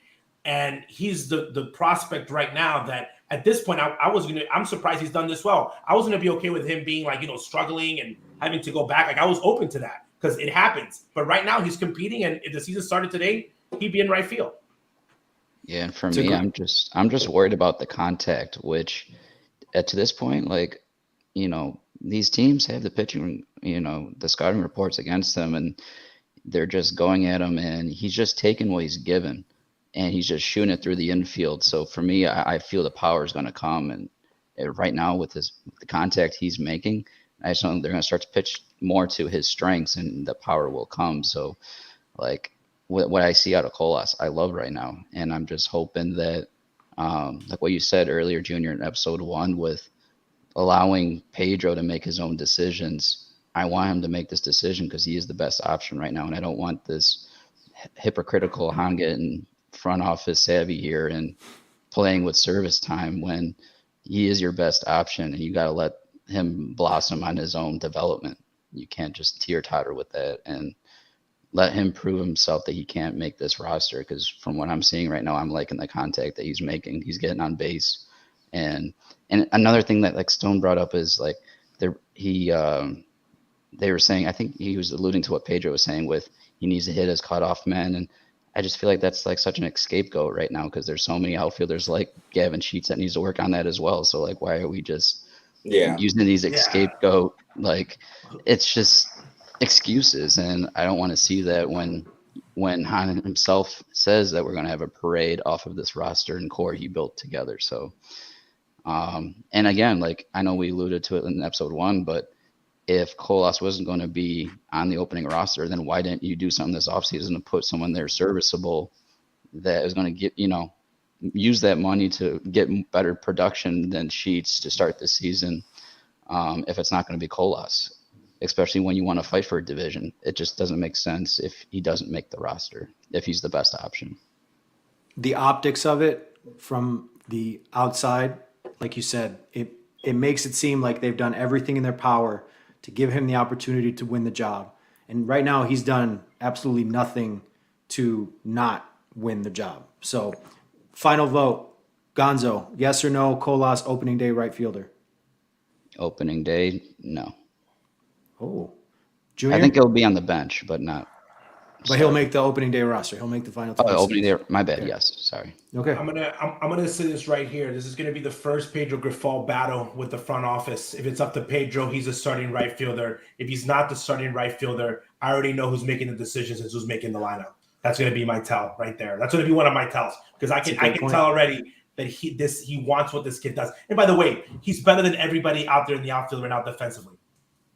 And he's the prospect right now that at this point, I'm surprised he's done this well. I was going to be okay with him being like, struggling and having to go back. Like I was open to that because it happens. But right now he's competing. And if the season started today, he'd be in right field. Yeah, and for me, I'm just worried about the contact, which to this point, like, these teams have the pitching, the scouting reports against them, and they're just going at him, and he's just taking what he's given, and he's just shooting it through the infield. So for me, I feel the power is going to come, and right now with the contact he's making, I just know they're going to start to pitch more to his strengths, and the power will come. So, like, what I see out of Colas, I love right now. And I'm just hoping that, like what you said earlier, Junior, in episode 1, with allowing Pedro to make his own decisions, I want him to make this decision because he is the best option right now. And I don't want this hypocritical Honga and front office savvy here and playing with service time when he is your best option, and you got to let him blossom on his own development. You can't just teeter-totter with that and let him prove himself that he can't make this roster, because from what I'm seeing right now, I'm liking the contact that he's making. He's getting on base. And another thing that like Stone brought up is like they were saying, I think he was alluding to what Pedro was saying with he needs to hit his cutoff men. And I just feel like that's like such an scapegoat right now because there's so many outfielders like Gavin Sheets that needs to work on that as well. So like, why are we just using these scapegoat? Like, it's just excuses, and I don't want to see that when Han himself says that we're going to have a parade off of this roster and core he built together. So, and again, like I know we alluded to it in episode 1, but if Colas wasn't going to be on the opening roster, then why didn't you do something this offseason to put someone there serviceable that is going to get, use that money to get better production than Sheets to start the season if it's not going to be Colas? Especially when you want to fight for a division. It just doesn't make sense if he doesn't make the roster, if he's the best option. The optics of it from the outside, like you said, it makes it seem like they've done everything in their power to give him the opportunity to win the job. And right now he's done absolutely nothing to not win the job. So final vote, Gonzo, yes or no, Colas opening day right fielder? Opening day, no. Oh, Junior? I think he'll be on the bench, but not. But he'll make the opening day roster. He'll make the final 26. Opening day. My bad. Okay. Yes. Sorry. Okay. I'm gonna say this right here. This is gonna be the first Pedro Grifol battle with the front office. If it's up to Pedro, he's a starting right fielder. If he's not the starting right fielder, I already know who's making the decisions and who's making the lineup. That's gonna be my tell right there. That's gonna be one of my tells because I can tell already that he wants what this kid does. And by the way, he's better than everybody out there in the outfield right now defensively.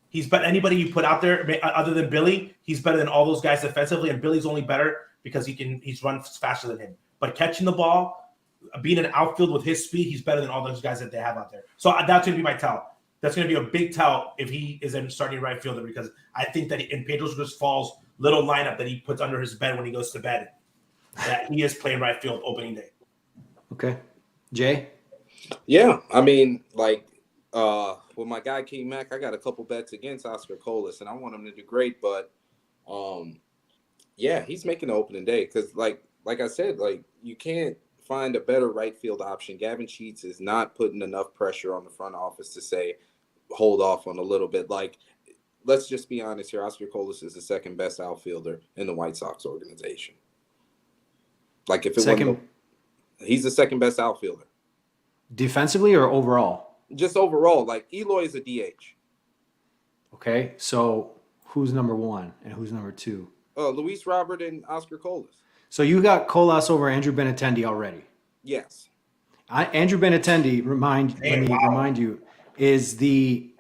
He's better anybody you put out there other than Billy. He's better than all those guys defensively, and Billy's only better because he's run faster than him. But catching the ball, being an outfield with his speed, he's better than all those guys that they have out there. So that's going to be my tell. That's going to be a big tell if he is a starting right fielder because I think that in Pedro Grifol's little lineup that he puts under his bed when he goes to bed, that he is playing right field opening day. Okay. Jay? Yeah, I mean, like, with my guy King Mac, I got a couple bets against Oscar Colas, and I want him to do great. But, yeah, he's making the opening day because, like I said, like you can't find a better right field option. Gavin Sheets is not putting enough pressure on the front office to say hold off on a little bit. Like, let's just be honest here. Oscar Colas is the second best outfielder in the White Sox organization. Like, if it wasn't, he's the second best outfielder. Defensively or overall? Just overall, like Eloy is a DH. Okay, so who's number 1 and who's number 2? Luis Robert and Oscar Colas. So you got Colas over Andrew Benintendi already? Yes. Andrew Benintendi, remind you, is the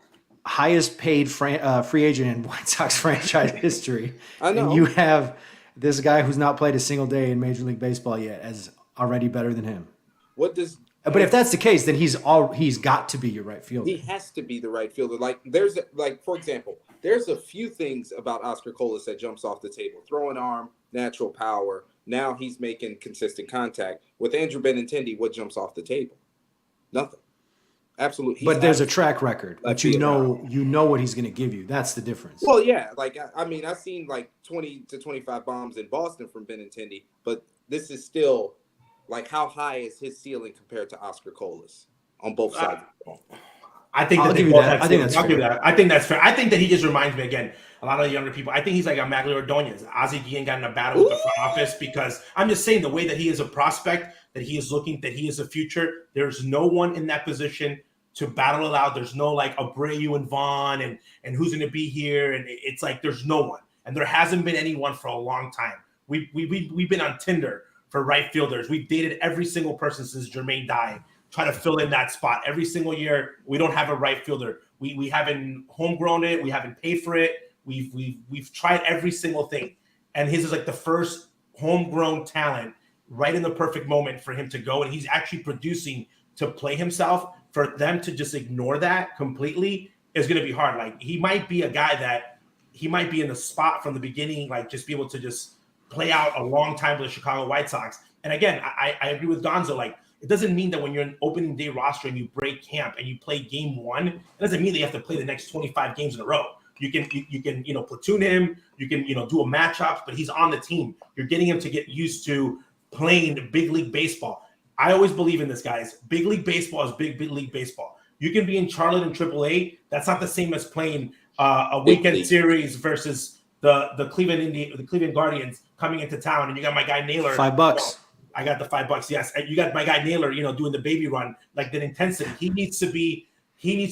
highest paid free agent in White Sox franchise history. I know. And you have this guy who's not played a single day in Major League Baseball yet as already better than him. What does But if that's the case, then he's got to be your right fielder. He has to be the right fielder. For example, there's a few things about Oscar Colas that jumps off the table. Throwing arm, natural power. Now he's making consistent contact. With Andrew Benintendi, what jumps off the table? Nothing. Absolutely. But there's a track record. But you know what he's going to give you. That's the difference. Well, yeah. Like, I mean, I've seen like 20 to 25 bombs in Boston from Benintendi, but this is still like, how high is his ceiling compared to Oscar Colas on both sides? I think I'll give you that. I think that's fair. I think that's fair. I think that he just reminds me again, a lot of the younger people. I think he's like a Magli Ordonez. Ozzie Guillen got in a battle with the front office because I'm just saying the way that he is a prospect, that he is looking, that he is a future. There's no one in that position to battle it out. There's no like Abreu and Vaughn and who's going to be here. And it's like there's no one. And there hasn't been anyone for a long time. We've been on Tinder for right fielders. We've dated every single person since Jermaine died, trying to fill in that spot. Every single year, we don't have a right fielder. We haven't homegrown it. We haven't paid for it. We've tried every single thing. And his is like the first homegrown talent right in the perfect moment for him to go. And he's actually producing to play himself. For them to just ignore that completely is going to be hard. Like, he might be a guy that he might be in the spot from the beginning, like just be able to just play out a long time with the Chicago White Sox. And again, I agree with Gonzo. Like, it doesn't mean that when you're an opening day roster and you break camp and you play game one, it doesn't mean that you have to play the next 25 games in a row. You can platoon him, you can do a matchup, but he's on the team. You're getting him to get used to playing big league baseball. I always believe in this, guys. Big league baseball is big league baseball. You can be in Charlotte in AAA. That's not the same as playing a weekend series versus the Cleveland Guardians coming into town, and you got my guy Naylor. $5. I got the $5. Yes, and you got my guy Naylor. Doing the baby run, like that intensity. He needs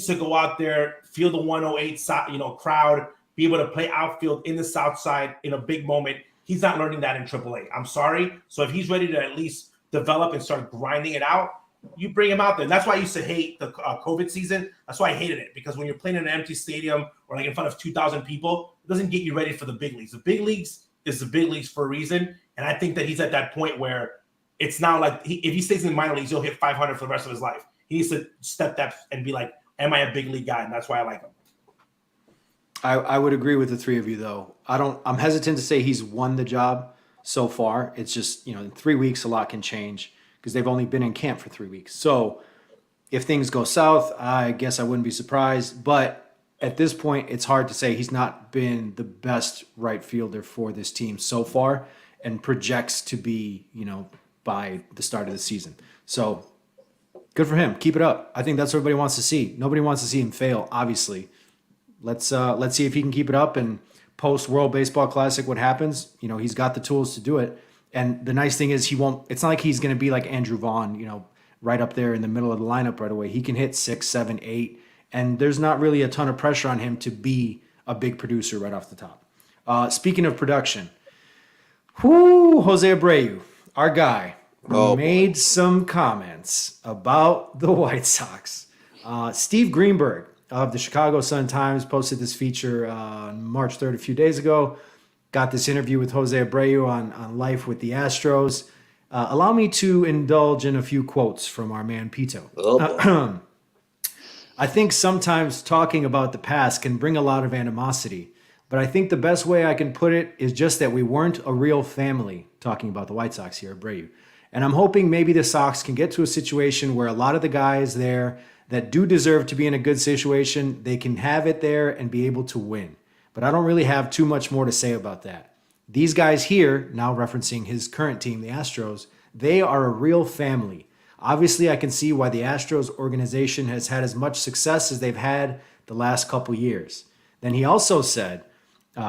to go out there, feel the 108 crowd, be able to play outfield in the South Side in a big moment. He's not learning that in AAA. I'm sorry. So if he's ready to at least develop and start grinding it out, you bring him out there. And that's why I used to hate the COVID season. That's why I hated it, because when you're playing in an empty stadium or like in front of 2,000 people, it doesn't get you ready for the big leagues. The big leagues is the big leagues for a reason. And I think that he's at that point where it's now like if he stays in the minor leagues, he'll hit 500 for the rest of his life. He needs to step that and be like, am I a big league guy? And that's why I like him. I would agree with the three of you, though. I'm hesitant to say he's won the job so far. It's just, in 3 weeks, a lot can change because they've only been in camp for 3 weeks. So if things go south, I guess I wouldn't be surprised. But at this point, it's hard to say. He's not been the best right fielder for this team so far and projects to be, by the start of the season. So good for him. Keep it up. I think that's what everybody wants to see. Nobody wants to see him fail, obviously. Let's see if he can keep it up, and post World Baseball Classic, what happens? He's got the tools to do it. And the nice thing is it's not like he's going to be like Andrew Vaughn, right up there in the middle of the lineup right away. He can hit 6, 7, 8, and there's not really a ton of pressure on him to be a big producer right off the top. Speaking of production, Jose Abreu, our guy, made some comments about the White Sox. Steve Greenberg of the Chicago Sun-Times posted this feature on March 3rd, a few days ago. Got this interview with Jose Abreu on Life with the Astros. Allow me to indulge in a few quotes from our man Pito. I think sometimes talking about the past can bring a lot of animosity, but I think the best way I can put it is just that we weren't a real family, talking about the White Sox here, Abreu. And I'm hoping maybe the Sox can get to a situation where a lot of the guys there that do deserve to be in a good situation, they can have it there and be able to win. But I don't really have too much more to say about that. These guys here, now referencing his current team, the Astros, they are a real family. Obviously, I can see why the Astros organization has had as much success as they've had the last couple years. Then he also said,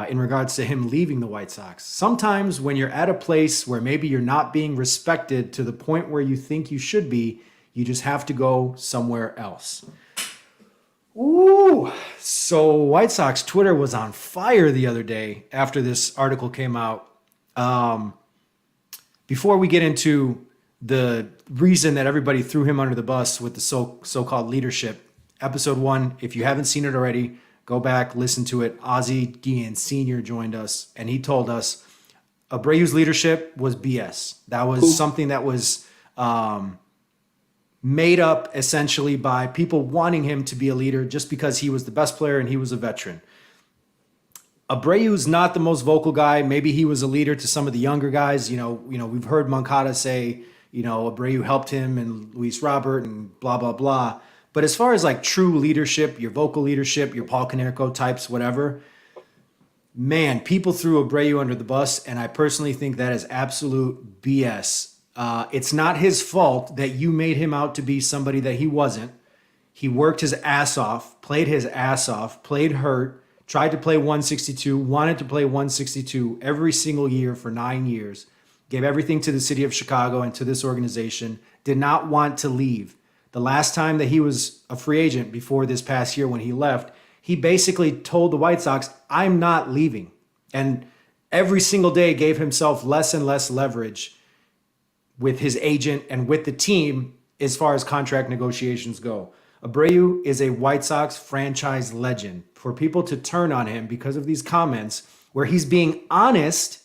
in regards to him leaving the White Sox, sometimes when you're at a place where maybe you're not being respected to the point where you think you should be, you just have to go somewhere else. Ooh. So White Sox Twitter was on fire the other day after this article came out. Before we get into the reason that everybody threw him under the bus with the so-called leadership, episode 1, if you haven't seen it already, go back, listen to it. Ozzie Guillen Sr. joined us, and he told us Abreu's leadership was BS. That was something that was made up essentially by people wanting him to be a leader just because he was the best player and he was a veteran. Abreu's not the most vocal guy. Maybe he was a leader to some of the younger guys. We've heard Moncada say, Abreu helped him and Luis Robert and blah, blah, blah. But as far as like true leadership, your vocal leadership, your Paul Konerko types, whatever, man, people threw Abreu under the bus. And I personally think that is absolute BS. It's not his fault that you made him out to be somebody that he wasn't. He worked his ass off, played hurt, tried to play 162, wanted to play 162 every single year for 9 years, gave everything to the city of Chicago and to this organization, did not want to leave. The last time that he was a free agent before this past year when he left, he basically told the White Sox, I'm not leaving. And every single day gave himself less and less leverage with his agent and with the team as far as contract negotiations go. Abreu is a White Sox franchise legend. For people to turn on him because of these comments where he's being honest,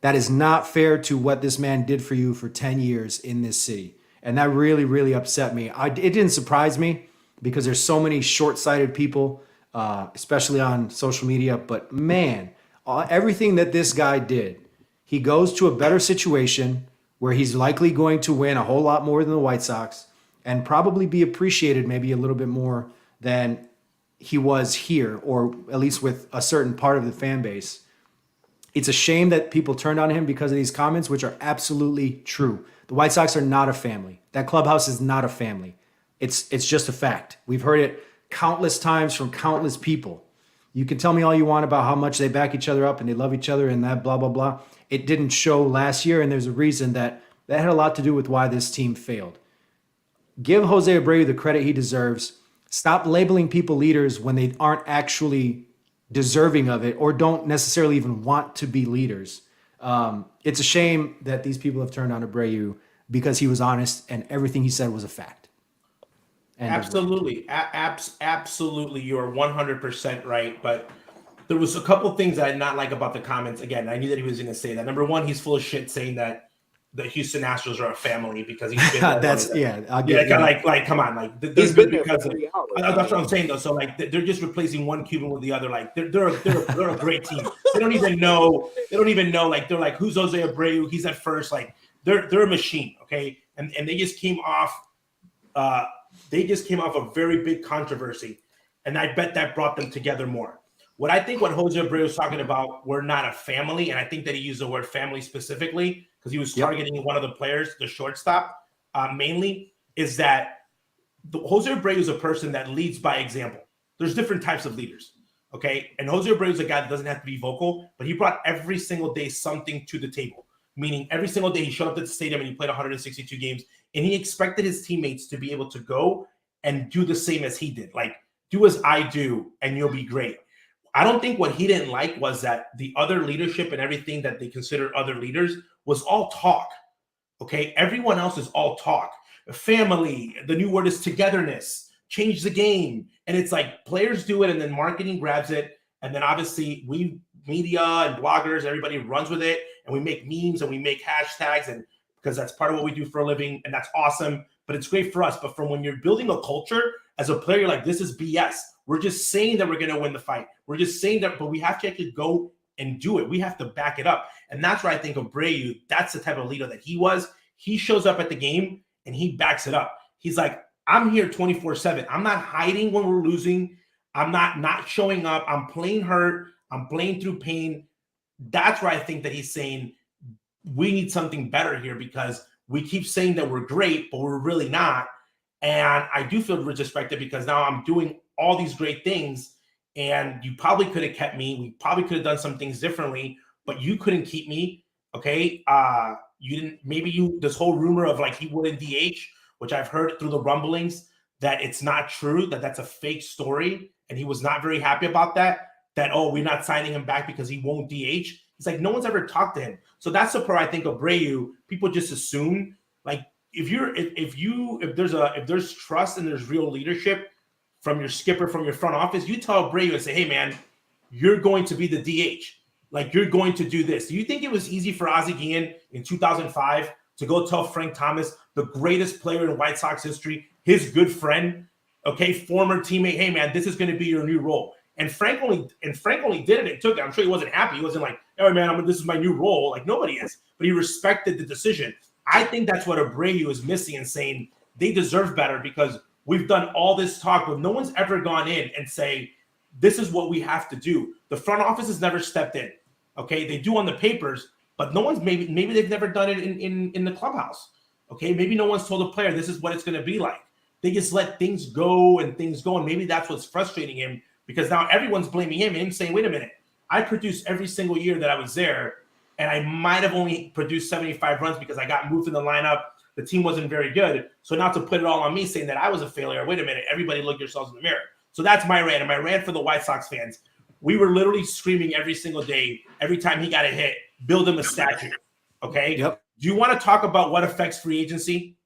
that is not fair to what this man did for you for 10 years in this city. And that really, really upset me. It didn't surprise me because there's so many short-sighted people, especially on social media. But man, everything that this guy did, he goes to a better situation where he's likely going to win a whole lot more than the White Sox and probably be appreciated maybe a little bit more than he was here, or at least with a certain part of the fan base. It's a shame that people turned on him because of these comments, which are absolutely true. The White Sox are not a family. That clubhouse is not a family. It's just a fact. We've heard it countless times from countless people. You can tell me all you want about how much they back each other up and they love each other and that blah, blah, blah. It didn't show last year, and there's a reason that had a lot to do with why this team failed. Give Jose Abreu the credit he deserves. Stop labeling people leaders when they aren't actually deserving of it or don't necessarily even want to be leaders. It's a shame that these people have turned on Abreu because he was honest and everything he said was a fact. Absolutely. Absolutely. You are 100% right. But there was a couple things I did not like about the comments. Again, I knew that he was going to say that. Number one, he's full of shit saying that the Houston Astros are a family because he's been like come on, like he's been there because that's what I'm saying though. So like they're just replacing one Cuban with the other. Like they're a great team. They don't even know. Like they're like, who's Jose Abreu? He's at first. Like they're a machine. Okay, and they just came off. They just came off a very big controversy, and I bet that brought them together more. What Jose Abreu was talking about, we're not a family, and I think that he used the word family specifically because he was targeting one of the players, the shortstop, mainly, is that Jose Abreu is a person that leads by example. There's different types of leaders, okay? And Jose Abreu is a guy that doesn't have to be vocal, but he brought every single day something to the table, meaning every single day he showed up at the stadium and he played 162 games, and he expected his teammates to be able to go and do the same as he did. Like, do as I do, and you'll be great. I don't think what he didn't like was that the other leadership and everything that they consider other leaders was all talk, okay? Everyone else is all talk. Family, the new word is togetherness, change the game. And it's like players do it and then marketing grabs it. And then obviously we, media and bloggers, everybody runs with it. And we make memes and we make hashtags, and because that's part of what we do for a living. And that's awesome. But it's great for us. But from when you're building a culture as a player, you're like, this is BS. We're just saying that we're going to win the fight. We're just saying that, but we have to actually go and do it. We have to back it up. And that's where I think Abreu, that's the type of leader that he was. He shows up at the game and he backs it up. He's like, I'm here 24/7. I'm not hiding when we're losing. I'm not showing up. I'm playing hurt. I'm playing through pain. That's where I think that he's saying we need something better here because we keep saying that we're great, but we're really not. And I do feel disrespected because now I'm doing all these great things and you probably could have kept me. We probably could have done some things differently, but you couldn't keep me. Okay. You didn't, this whole rumor of like he wouldn't DH, which I've heard through the rumblings that it's not true, that's a fake story. And he was not very happy about that, oh, we're not signing him back because he won't DH. It's like, no one's ever talked to him. So that's the part I think Abreu, people just assume like, if there's trust and there's real leadership from your skipper, from your front office, you tell Abreu and say, hey man, you're going to be the DH. Like you're going to do this. Do you think it was easy for Ozzie Guillen in 2005 to go tell Frank Thomas, the greatest player in White Sox history, his good friend, okay, former teammate, hey man, this is going to be your new role. And Frank only did it and took it. I'm sure he wasn't happy. He wasn't like, oh man, this is my new role. Like nobody is, but he respected the decision. I think that's what Abreu is missing and saying they deserve better, because we've done all this talk, but no one's ever gone in and say, this is what we have to do. The front office has never stepped in. Okay, they do on the papers, but no one's maybe they've never done it in the clubhouse. Okay, maybe no one's told the player this is what it's going to be like. They just let things go, and maybe that's what's frustrating him, because now everyone's blaming him and him saying, wait a minute, I produced every single year that I was there, and I might have only produced 75 runs because I got moved in the lineup. The team wasn't very good. So not to put it all on me saying that I was a failure. Wait a minute, everybody look yourselves in the mirror. So that's my rant. And my rant for the White Sox fans, we were literally screaming every single day, every time he got a hit, build him a statue. Okay? Yep. Do you want to talk about what affects free agency?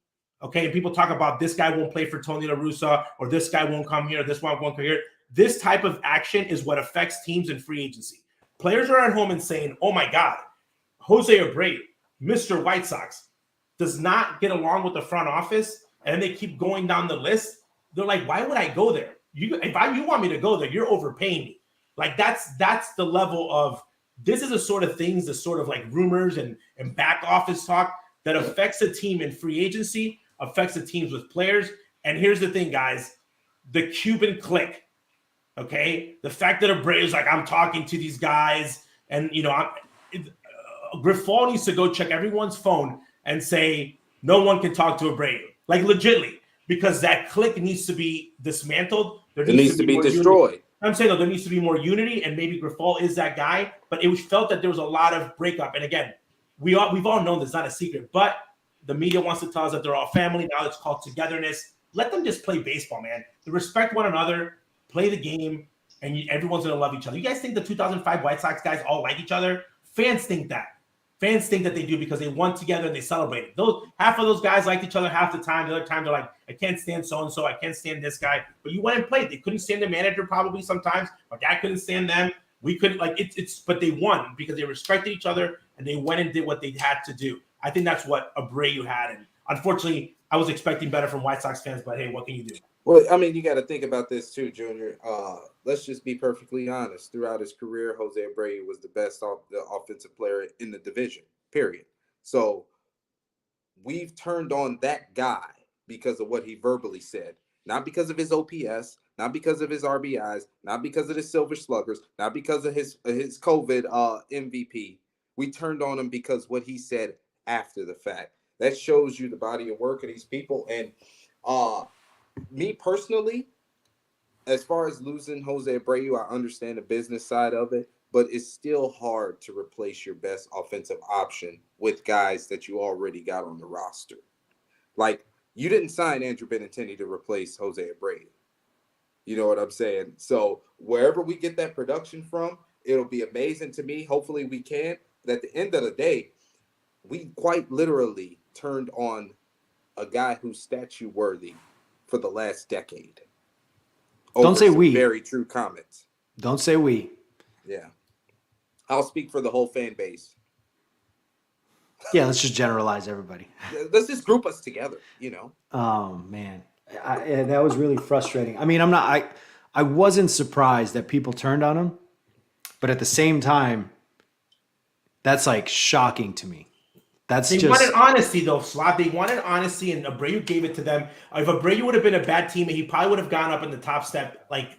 Okay, and people talk about this guy won't play for Tony La Russa, or this guy won't come here, or this one won't come here. This type of action is what affects teams in free agency. Players are at home and saying, oh my God, Jose Abreu, Mr. White Sox, does not get along with the front office, and they keep going down the list. They're like, why would I go there? You want me to go there, you're overpaying me. Like that's the level of, this is the sort of things, the sort of like rumors and back office talk that affects a team in free agency, affects the teams with players. And here's the thing, guys, the Cuban clique. Okay, the fact that Abreu's like, I'm talking to these guys, and Grifol needs to go check everyone's phone and say no one can talk to Abreu, like legitimately, because that clique needs to be dismantled. It needs to be destroyed. Unity. I'm saying though, there needs to be more unity, and maybe Grifol is that guy. But it was felt that there was a lot of breakup. And again, we've all known this, not a secret, but the media wants to tell us that they're all family. Now it's called togetherness. Let them just play baseball, man. They respect one another. Play the game, and everyone's going to love each other. You guys think the 2005 White Sox guys all like each other? Fans think that. Fans think that they do because they won together and they celebrated. Half of those guys liked each other half the time. The other time they're like, I can't stand so-and-so. I can't stand this guy. But you went and played. They couldn't stand the manager probably sometimes. Our dad couldn't stand them. We couldn't, but they won because they respected each other and they went and did what they had to do. I think that's what Abreu had. And unfortunately, I was expecting better from White Sox fans, but hey, what can you do? Well, I mean, you got to think about this too, Junior. Let's just be perfectly honest. Throughout his career, Jose Abreu was the best offensive player in the division, period. So we've turned on that guy because of what he verbally said, not because of his OPS, not because of his RBIs, not because of his Silver Sluggers, not because of his COVID MVP. We turned on him because what he said after the fact. That shows you the body of work of these people. And me personally, as far as losing Jose Abreu, I understand the business side of it, but it's still hard to replace your best offensive option with guys that you already got on the roster. Like, you didn't sign Andrew Benintendi to replace Jose Abreu. You know what I'm saying? So wherever we get that production from, it'll be amazing to me. Hopefully we can. But at the end of the day, we quite literally turned on a guy who's statue worthy for the last decade. Don't say we. Very true comments. Don't say we. Yeah. I'll speak for the whole fan base. Yeah, let's just generalize everybody. Let's just group us together, you know. Oh, man. That was really frustrating. I mean, I wasn't surprised that people turned on him, but at the same time, that's like shocking to me. They wanted honesty, though, Slot. They wanted honesty, and Abreu gave it to them. If Abreu would have been a bad teammate, he probably would have gone up in the top step, like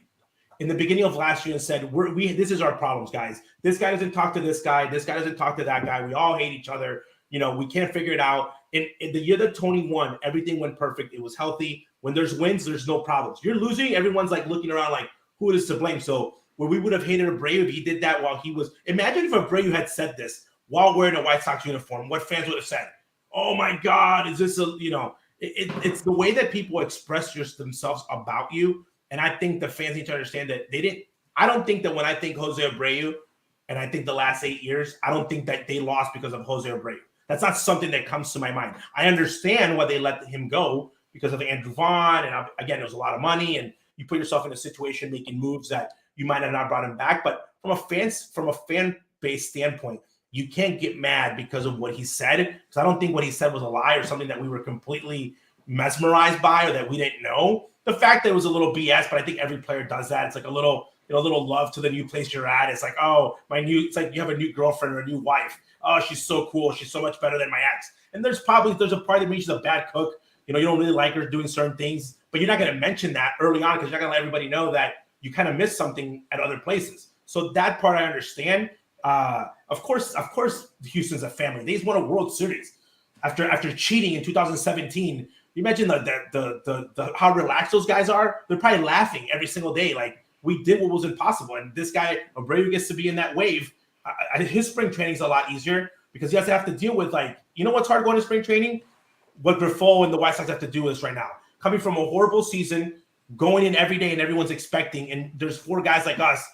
in the beginning of last year, and said, "This is our problems, guys. This guy doesn't talk to this guy. This guy doesn't talk to that guy. We all hate each other. You know, we can't figure it out." In the year that Tony won, everything went perfect. It was healthy. When there's wins, there's no problems. You're losing, everyone's like looking around like, who is to blame? So where we would have hated Abreu if he did that while he was – imagine if Abreu had said this while wearing a White Sox uniform, what fans would have said. Oh, my God, is this a – you know, it's the way that people express themselves about you. And I think the fans need to understand that they didn't – I don't think that when I think Jose Abreu and I think the last 8 years, I don't think that they lost because of Jose Abreu. That's not something that comes to my mind. I understand why they let him go because of Andrew Vaughn. And again, it was a lot of money and you put yourself in a situation making moves that you might have not brought him back. But from a fan base standpoint, you can't get mad because of what he said. Because I don't think what he said was a lie or something that we were completely mesmerized by or that we didn't know. The fact that it was a little BS, but I think every player does that. It's like a little love to the new place you're at. It's like, oh, it's like you have a new girlfriend or a new wife. Oh, she's so cool. She's so much better than my ex. And there's a part of me she's a bad cook. You don't really like her doing certain things, but you're not going to mention that early on because you're not going to let everybody know that you kind of missed something at other places. So that part I understand. Of course, Houston's a family. They just won a World Series after cheating in 2017. You imagine the how relaxed those guys are. They're probably laughing every single day. Like, we did what was impossible, and this guy Abreu gets to be in that wave. His spring training is a lot easier because he has to have to deal with, like, what's hard going to spring training? What Grifol and the White Sox have to do with this right now. Coming from a horrible season, going in every day and everyone's expecting, and there's 4 guys like us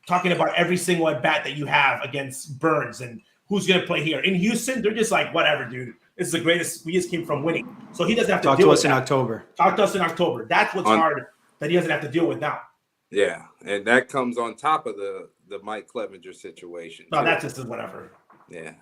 talking about every single at bat that you have against Burns and who's going to play here. In Houston, they're just like, whatever, dude. This is the greatest. We just came from winning. So he doesn't have to deal with that. Talk to us in October. That's what's hard that he doesn't have to deal with now. Yeah, and that comes on top of the Mike Clevinger situation. No, that's just whatever. Yeah.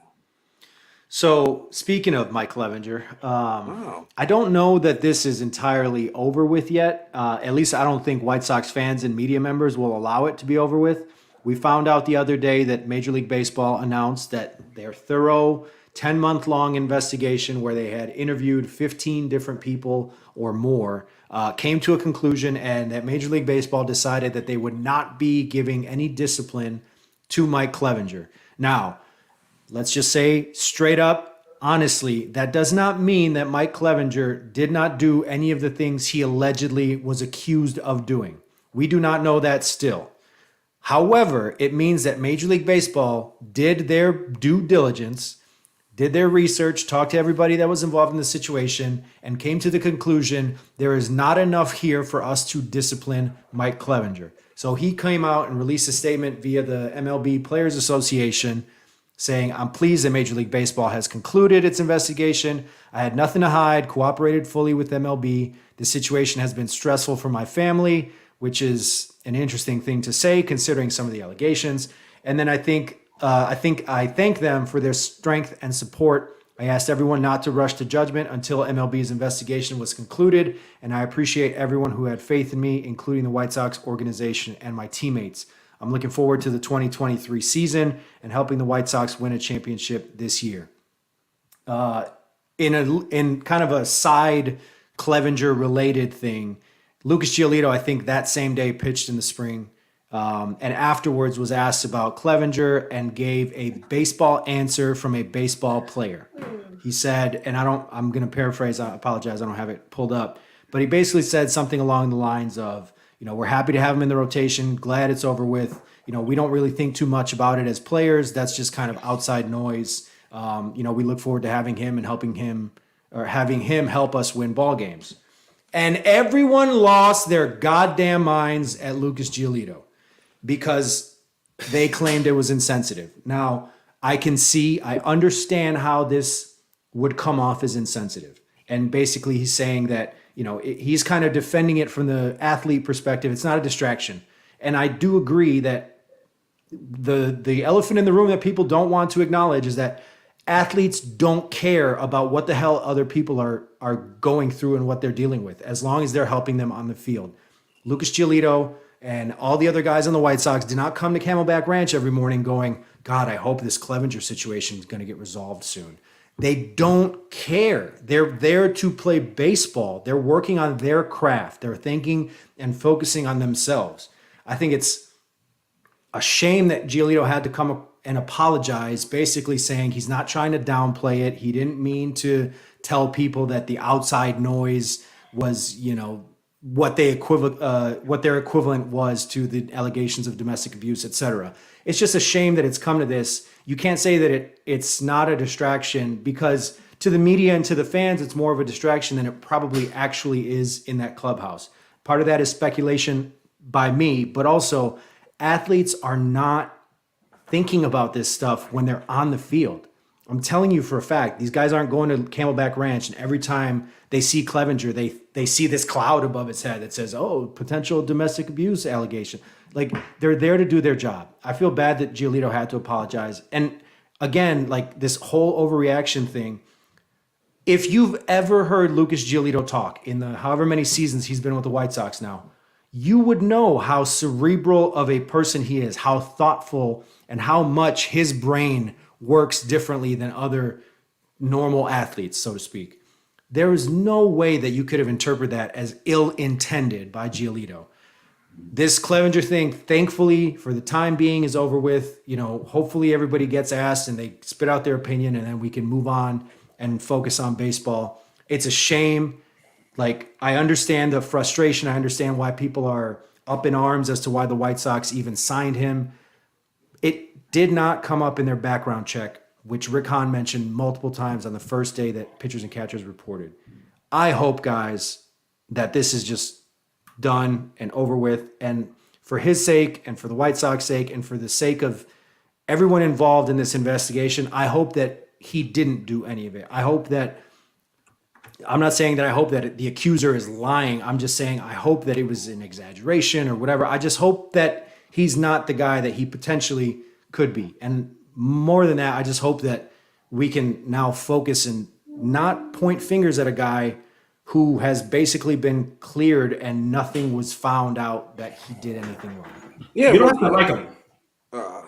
So speaking of Mike Clevinger, I don't know that this is entirely over with yet. At least I don't think White Sox fans and media members will allow it to be over with. We found out the other day that Major League Baseball announced that their thorough 10-month-long investigation, where they had interviewed 15 different people or more, came to a conclusion, and that Major League Baseball decided that they would not be giving any discipline to Mike Clevinger. Now, let's just say straight up, honestly, that does not mean that Mike Clevinger did not do any of the things he allegedly was accused of doing. We do not know that still. However, it means that Major League Baseball did their due diligence, did their research, talked to everybody that was involved in the situation, and came to the conclusion there is not enough here for us to discipline Mike Clevinger. So he came out and released a statement via the MLB Players Association saying, "I'm pleased that Major League Baseball has concluded its investigation. I had nothing to hide, cooperated fully with MLB. The situation has been stressful for my family," which is an interesting thing to say considering some of the allegations. And then I thank them for their strength and support. I asked everyone not to rush to judgment until MLB's investigation was concluded, and I appreciate everyone who had faith in me, including the White Sox organization and my teammates. I'm looking forward to the 2023 season and helping the White Sox win a championship this year. In kind of a side Clevinger-related thing, Lucas Giolito, I think that same day pitched in the spring, and afterwards was asked about Clevinger and gave a baseball answer from a baseball player. He said, and I'm going to paraphrase, I apologize, I don't have it pulled up, but he basically said something along the lines of, we're happy to have him in the rotation, glad it's over with. We don't really think too much about it as players. That's just kind of outside noise. We look forward to having him and having him help us win ball games. And everyone lost their goddamn minds at Lucas Giolito because they claimed it was insensitive. Now, I understand how this would come off as insensitive. And basically he's saying that, he's kind of defending it from the athlete perspective. It's not a distraction. And I do agree that the elephant in the room that people don't want to acknowledge is that athletes don't care about what the hell other people are going through and what they're dealing with, as long as they're helping them on the field. Lucas Giolito and all the other guys on the White Sox did not come to Camelback Ranch every morning going, God, I hope this Clevinger situation is going to get resolved soon. They don't care. They're there to play baseball. They're working on their craft. They're thinking and focusing on themselves. I think it's a shame that Giolito had to come and apologize, basically saying he's not trying to downplay it. He didn't mean to tell people that the outside noise was, what their equivalent was to the allegations of domestic abuse, etc. It's just a shame that it's come to this. You can't say that it's not a distraction, because to the media and to the fans, it's more of a distraction than it probably actually is in that clubhouse. Part of that is speculation by me, but also athletes are not thinking about this stuff when they're on the field. I'm telling you for a fact, these guys aren't going to Camelback Ranch and every time they see Clevinger, they see this cloud above its head that says, oh, potential domestic abuse allegation. Like, they're there to do their job. I feel bad that Giolito had to apologize. And again, like this whole overreaction thing. If you've ever heard Lucas Giolito talk in the however many seasons he's been with the White Sox now, you would know how cerebral of a person he is, how thoughtful, and how much his brain works differently than other normal athletes, so to speak. There is no way that you could have interpreted that as ill-intended by Giolito. This Clevinger thing, thankfully, for the time being, is over with. Hopefully everybody gets asked and they spit out their opinion, and then we can move on and focus on baseball. It's a shame. Like, I understand the frustration. I understand why people are up in arms as to why the White Sox even signed him. It did not come up in their background check, which Rick Hahn mentioned multiple times on the first day that pitchers and catchers reported. I hope, guys, that this is just done and over with. And for his sake and for the White Sox sake and for the sake of everyone involved in this investigation, I hope that he didn't do any of it. I'm not saying that I hope that the accuser is lying. I'm just saying I hope that it was an exaggeration or whatever. I just hope that he's not the guy that he potentially could be. And more than that, I just hope that we can now focus and not point fingers at a guy who has basically been cleared and nothing was found out that he did anything wrong. Yeah, You don't have to like him.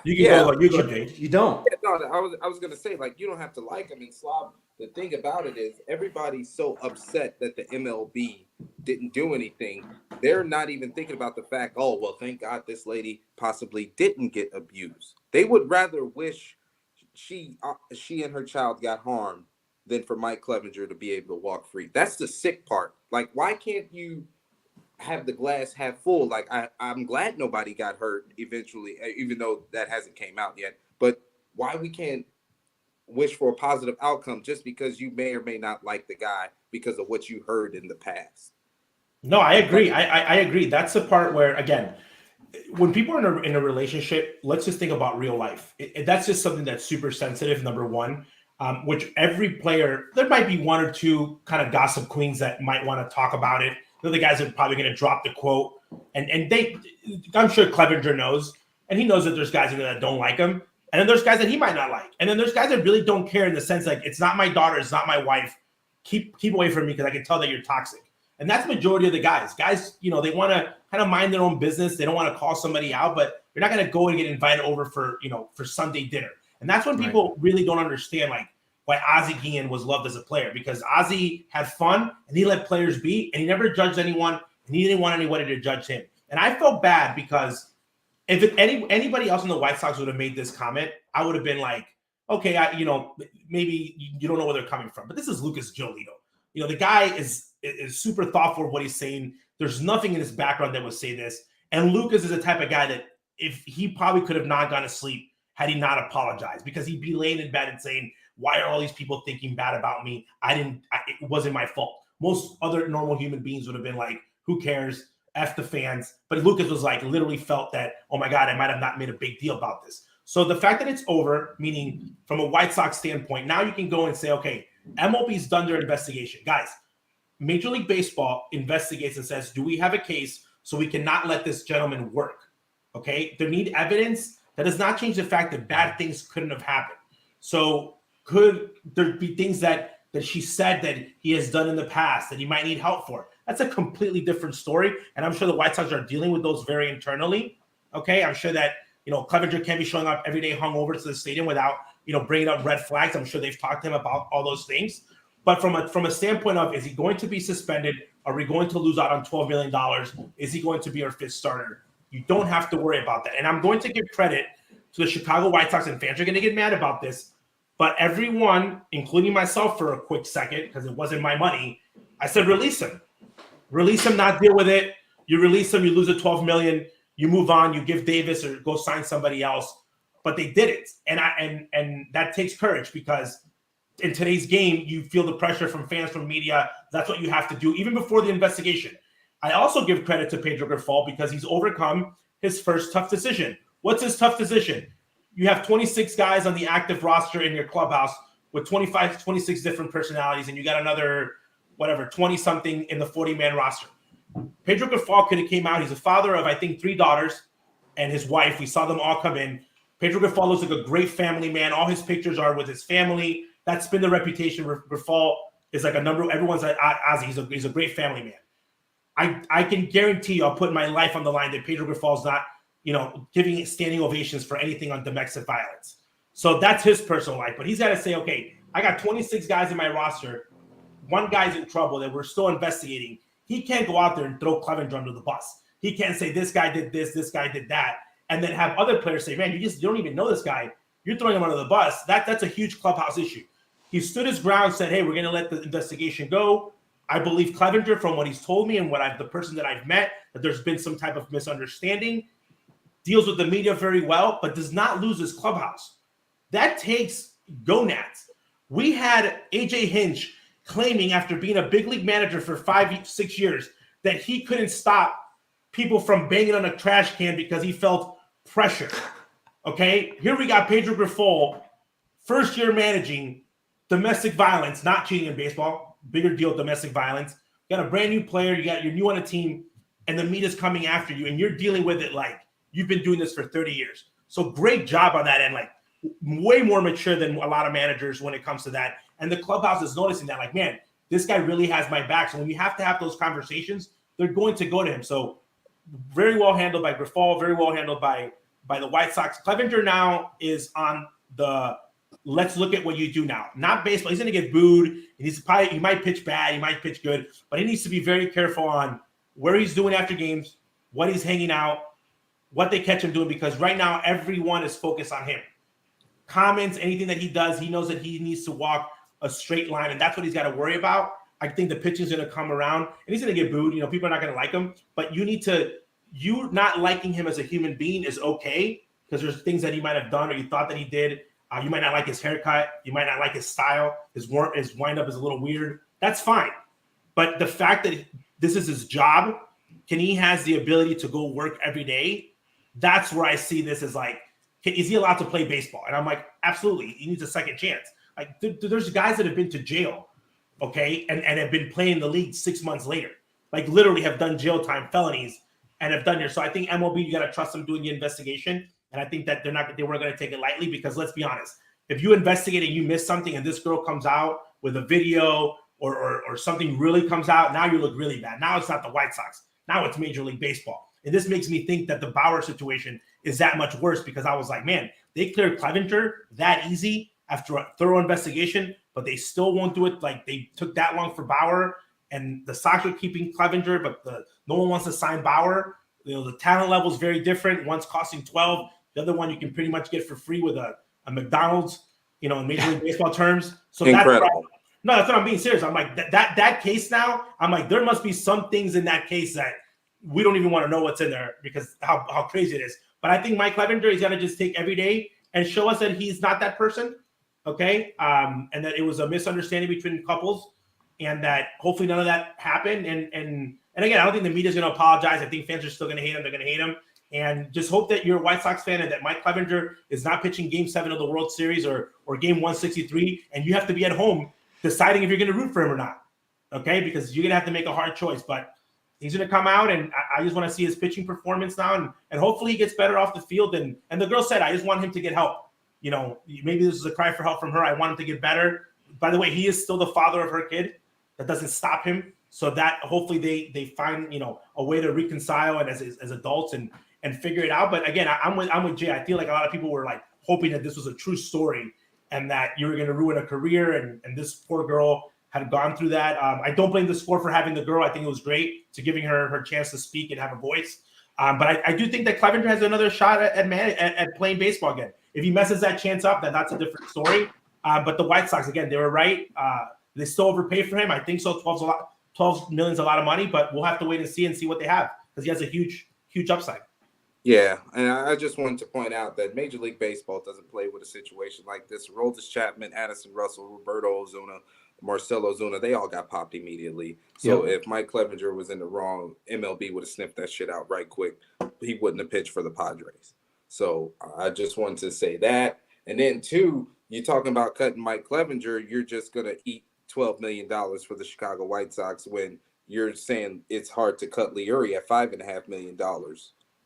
You go, Jake. You don't. Yeah, no, I was gonna say, like, you don't have to like him. And Slob, the thing about it is everybody's so upset that the MLB didn't do anything. They're not even thinking about the fact, oh, well, thank God this lady possibly didn't get abused. They would rather wish she and her child got harmed than for Mike Clevinger to be able to walk free. That's the sick part. Like, why can't you have the glass half full? Like, I'm glad nobody got hurt eventually, even though that hasn't came out yet. But why we can't wish for a positive outcome just because you may or may not like the guy because of what you heard in the past? No, I agree. I agree. That's the part where, again, when people are in a relationship, let's just think about real life. That's just something that's super sensitive, number one. Which every player, there might be one or two kind of gossip queens that might want to talk about it. The other guys are probably going to drop the quote. And I'm sure Clevinger knows, and he knows that there's guys in there that don't like him. And then there's guys that he might not like. And then there's guys that really don't care in the sense like, it's not my daughter, it's not my wife. Keep away from me because I can tell that you're toxic. And that's the majority of the guys. Guys, they want to kind of mind their own business. They don't want to call somebody out, but you're not going to go and get invited over for Sunday dinner. And that's when people really don't understand, like, why Ozzie Guillen was loved as a player, because Ozzie had fun and he let players be, and he never judged anyone, and he didn't want anybody to judge him. And I felt bad because if anybody else in the White Sox would have made this comment, I would have been like, okay, maybe you don't know where they're coming from. But this is Lucas Giolito. The guy is super thoughtful of what he's saying. There's nothing in his background that would say this. And Lucas is the type of guy that if he probably could have not gone to sleep had he not apologized, because he'd be laying in bed and saying, why are all these people thinking bad about me? It wasn't my fault. Most other normal human beings would have been like, who cares? F the fans. But Lucas was like, literally felt that, oh my God, I might have not made a big deal about this. So the fact that it's over, meaning from a White Sox standpoint, now you can go and say, okay, MLB's done their investigation. Guys, Major League Baseball investigates and says, do we have a case so we cannot let this gentleman work? Okay, they need evidence. That does not change the fact that bad things couldn't have happened. So could there be things that she said that he has done in the past that he might need help for? That's a completely different story. And I'm sure the White Sox are dealing with those very internally. Okay, I'm sure that, Clevinger can't be showing up every day hungover to the stadium without, bringing up red flags. I'm sure they've talked to him about all those things. But from a standpoint of, is he going to be suspended? Are we going to lose out on $12 million? Is he going to be our fifth starter? You don't have to worry about that. And I'm going to give credit to the Chicago White Sox, and fans are going to get mad about this, but everyone, including myself for a quick second, because it wasn't my money, I said, release him. Release him, not deal with it. You release him, you lose the $12 million, you move on, you give Davis or go sign somebody else. But they did it. And that takes courage, because in today's game, you feel the pressure from fans, from media. That's what you have to do, even before the investigation. I also give credit to Pedro Grifol because he's overcome his first tough decision. What's his tough decision? You have 26 guys on the active roster in your clubhouse with 26 different personalities, and you got another, 20-something in the 40-man roster. Pedro Grifol could have came out. He's a father of, I think, 3 daughters and his wife. We saw them all come in. Pedro Grifol looks like a great family man. All his pictures are with his family. That's been the reputation. Grifol is like a number. Everyone's like Ozzy. He's a great family man. I can guarantee you, I'll put my life on the line that Pedro Grifol's not, giving standing ovations for anything on domestic violence. So that's his personal life. But he's got to say, okay, I got 26 guys in my roster. One guy's in trouble that we're still investigating. He can't go out there and throw Clevinger under the bus. He can't say this guy did this guy did that, and then have other players say, man, you don't even know this guy. You're throwing him under the bus. That's a huge clubhouse issue. He stood his ground, said, hey, we're going to let the investigation go. I believe Clevinger from what he's told me and the person that I've met, that there's been some type of misunderstanding, deals with the media very well, but does not lose his clubhouse. That takes gonads. We had AJ Hinch claiming after being a big league manager for 5-6 years that he couldn't stop people from banging on a trash can because he felt pressure. Okay, here we got Pedro Grifol, first year managing domestic violence, not cheating in baseball, bigger deal, domestic violence. You got a brand new player, you're new on a team, and the media's coming after you, and you're dealing with it like you've been doing this for 30 years. So great job on that end, like way more mature than a lot of managers when it comes to that. And the clubhouse is noticing that, like, man, this guy really has my back. So when you have to have those conversations, they're going to go to him. So very well handled by Grifol, very well handled by the White Sox. Clevinger now is on the let's look at what you do now. Not baseball. He's going to get booed. He might pitch bad. He might pitch good. But he needs to be very careful on where he's doing after games, what he's hanging out, what they catch him doing, because right now everyone is focused on him. Comments, anything that he does, he knows that he needs to walk a straight line, and that's what he's got to worry about. I think the pitching's going to come around, and he's going to get booed. People are not going to like him, but you not liking him as a human being is okay, because there's things that he might have done or you thought that he did. You might not like his haircut. You might not like his style. His wind-up is a little weird. That's fine. But the fact that this is his job, he has the ability to go work every day, that's where I see this as like, is he allowed to play baseball? And I'm like, absolutely. He needs a second chance. Like, there's guys that have been to jail, okay, and have been playing the league 6 months later. Like, literally have done jail time, felonies, and have done here. So I think MLB, you got to trust them doing the investigation. And I think that they weren't going to take it lightly, because let's be honest, if you investigate and you miss something and this girl comes out with a video or something really comes out, now you look really bad. Now it's not the White Sox. Now it's Major League Baseball. And this makes me think that the Bauer situation is that much worse, because I was like, man, they cleared Clevinger that easy after a thorough investigation, but they still won't do it. Like, they took that long for Bauer, and the Sox are keeping Clevinger, but no one wants to sign Bauer. The talent level is very different. One's costing 12. The other one you can pretty much get for free with a McDonald's, in Major League Baseball terms. So incredible. That's what I'm being serious. I'm like, that case now, I'm like, there must be some things in that case that we don't even want to know what's in there, because how crazy it is. But I think Mike Clevinger, he's got to just take every day and show us that he's not that person, okay? And that it was a misunderstanding between couples, and that hopefully none of that happened. And again, I don't think the media's going to apologize. I think fans are still going to hate him. They're going to hate him. And just hope that you're a White Sox fan and that Mike Clevinger is not pitching Game 7 of the World Series or Game 163, and you have to be at home deciding if you're going to root for him or not, okay? Because you're going to have to make a hard choice. But he's going to come out, and I just want to see his pitching performance now, and hopefully he gets better off the field. And the girl said, I just want him to get help. Maybe this is a cry for help from her. I want him to get better. By the way, he is still the father of her kid. That doesn't stop him. So that hopefully they find, a way to reconcile and as adults and figure it out. But again, I'm with Jay. I feel like a lot of people were like hoping that this was a true story and that you were going to ruin a career. And this poor girl had gone through that. I don't blame the sport for having the girl. I think it was great to giving her chance to speak and have a voice. But I do think that Clevinger has another shot at playing baseball again. If he messes that chance up, then that's a different story. But the White Sox, again, they were right. They still overpay for him. I think so. 12 million is a lot of money, but we'll have to wait and see what they have, because he has a huge upside. Yeah, and I just wanted to point out that Major League Baseball doesn't play with a situation like this. Roldis Chapman, Addison Russell, Roberto Ozuna, Marcelo Ozuna, they all got popped immediately. So if Mike Clevinger was in the wrong, MLB would have sniffed that shit out right quick. He wouldn't have pitched for the Padres. So I just wanted to say that. And then, two, you're talking about cutting Mike Clevinger, you're just going to eat $12 million for the Chicago White Sox when you're saying it's hard to cut Leury at $5.5 million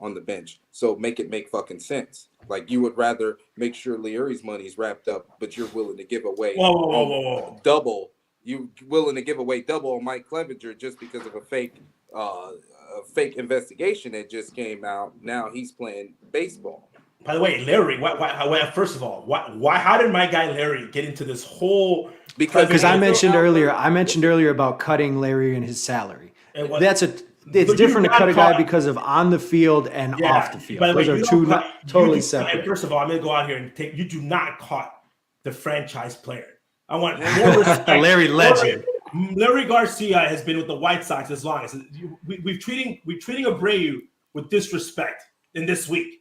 on the bench. So make it make fucking sense. Like you would rather make sure Leary's money's wrapped up, but you're willing to give away double. You willing to give away double on Mike Clevinger just because of a fake investigation that just came out. Now he's playing baseball. By the way, Larry, first of all, why? How did my guy Larry get into this whole? Because I mentioned earlier about cutting Larry and his salary. It's different to cut a guy because of on the field and off the field. Those are two totally separate. First of all, I'm going to go out here and you do not cut the franchise player. I want more respect. Larry Legend. Larry Garcia has been with the White Sox as long as we're treating Abreu with disrespect in this week.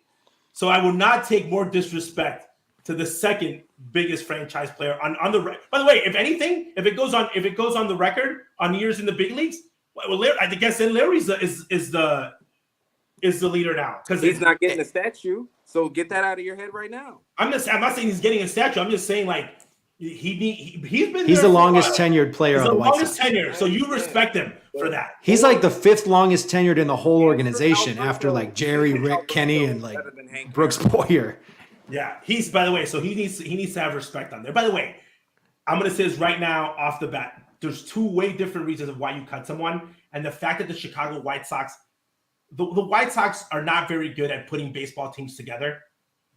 So I will not take more disrespect to the second biggest franchise player on the. By the way, if anything, if it goes on the record on years in the big leagues, well, Larry, I guess then Larry's is the leader now because he's not getting a statue. So get that out of your head right now. I'm not saying he's getting a statue. I'm just saying like he's the longest tenured player on the White Sox. So you respect him for that. He's like the fifth longest tenured in the whole organization after like Jerry, Rick, Kenny, and like Brooks Boyer. Yeah, by the way, so he needs to have respect on there. By the way, I'm gonna say this right now off the bat. There's two way different reasons of why you cut someone, and the fact that the Chicago White Sox, the White Sox are not very good at putting baseball teams together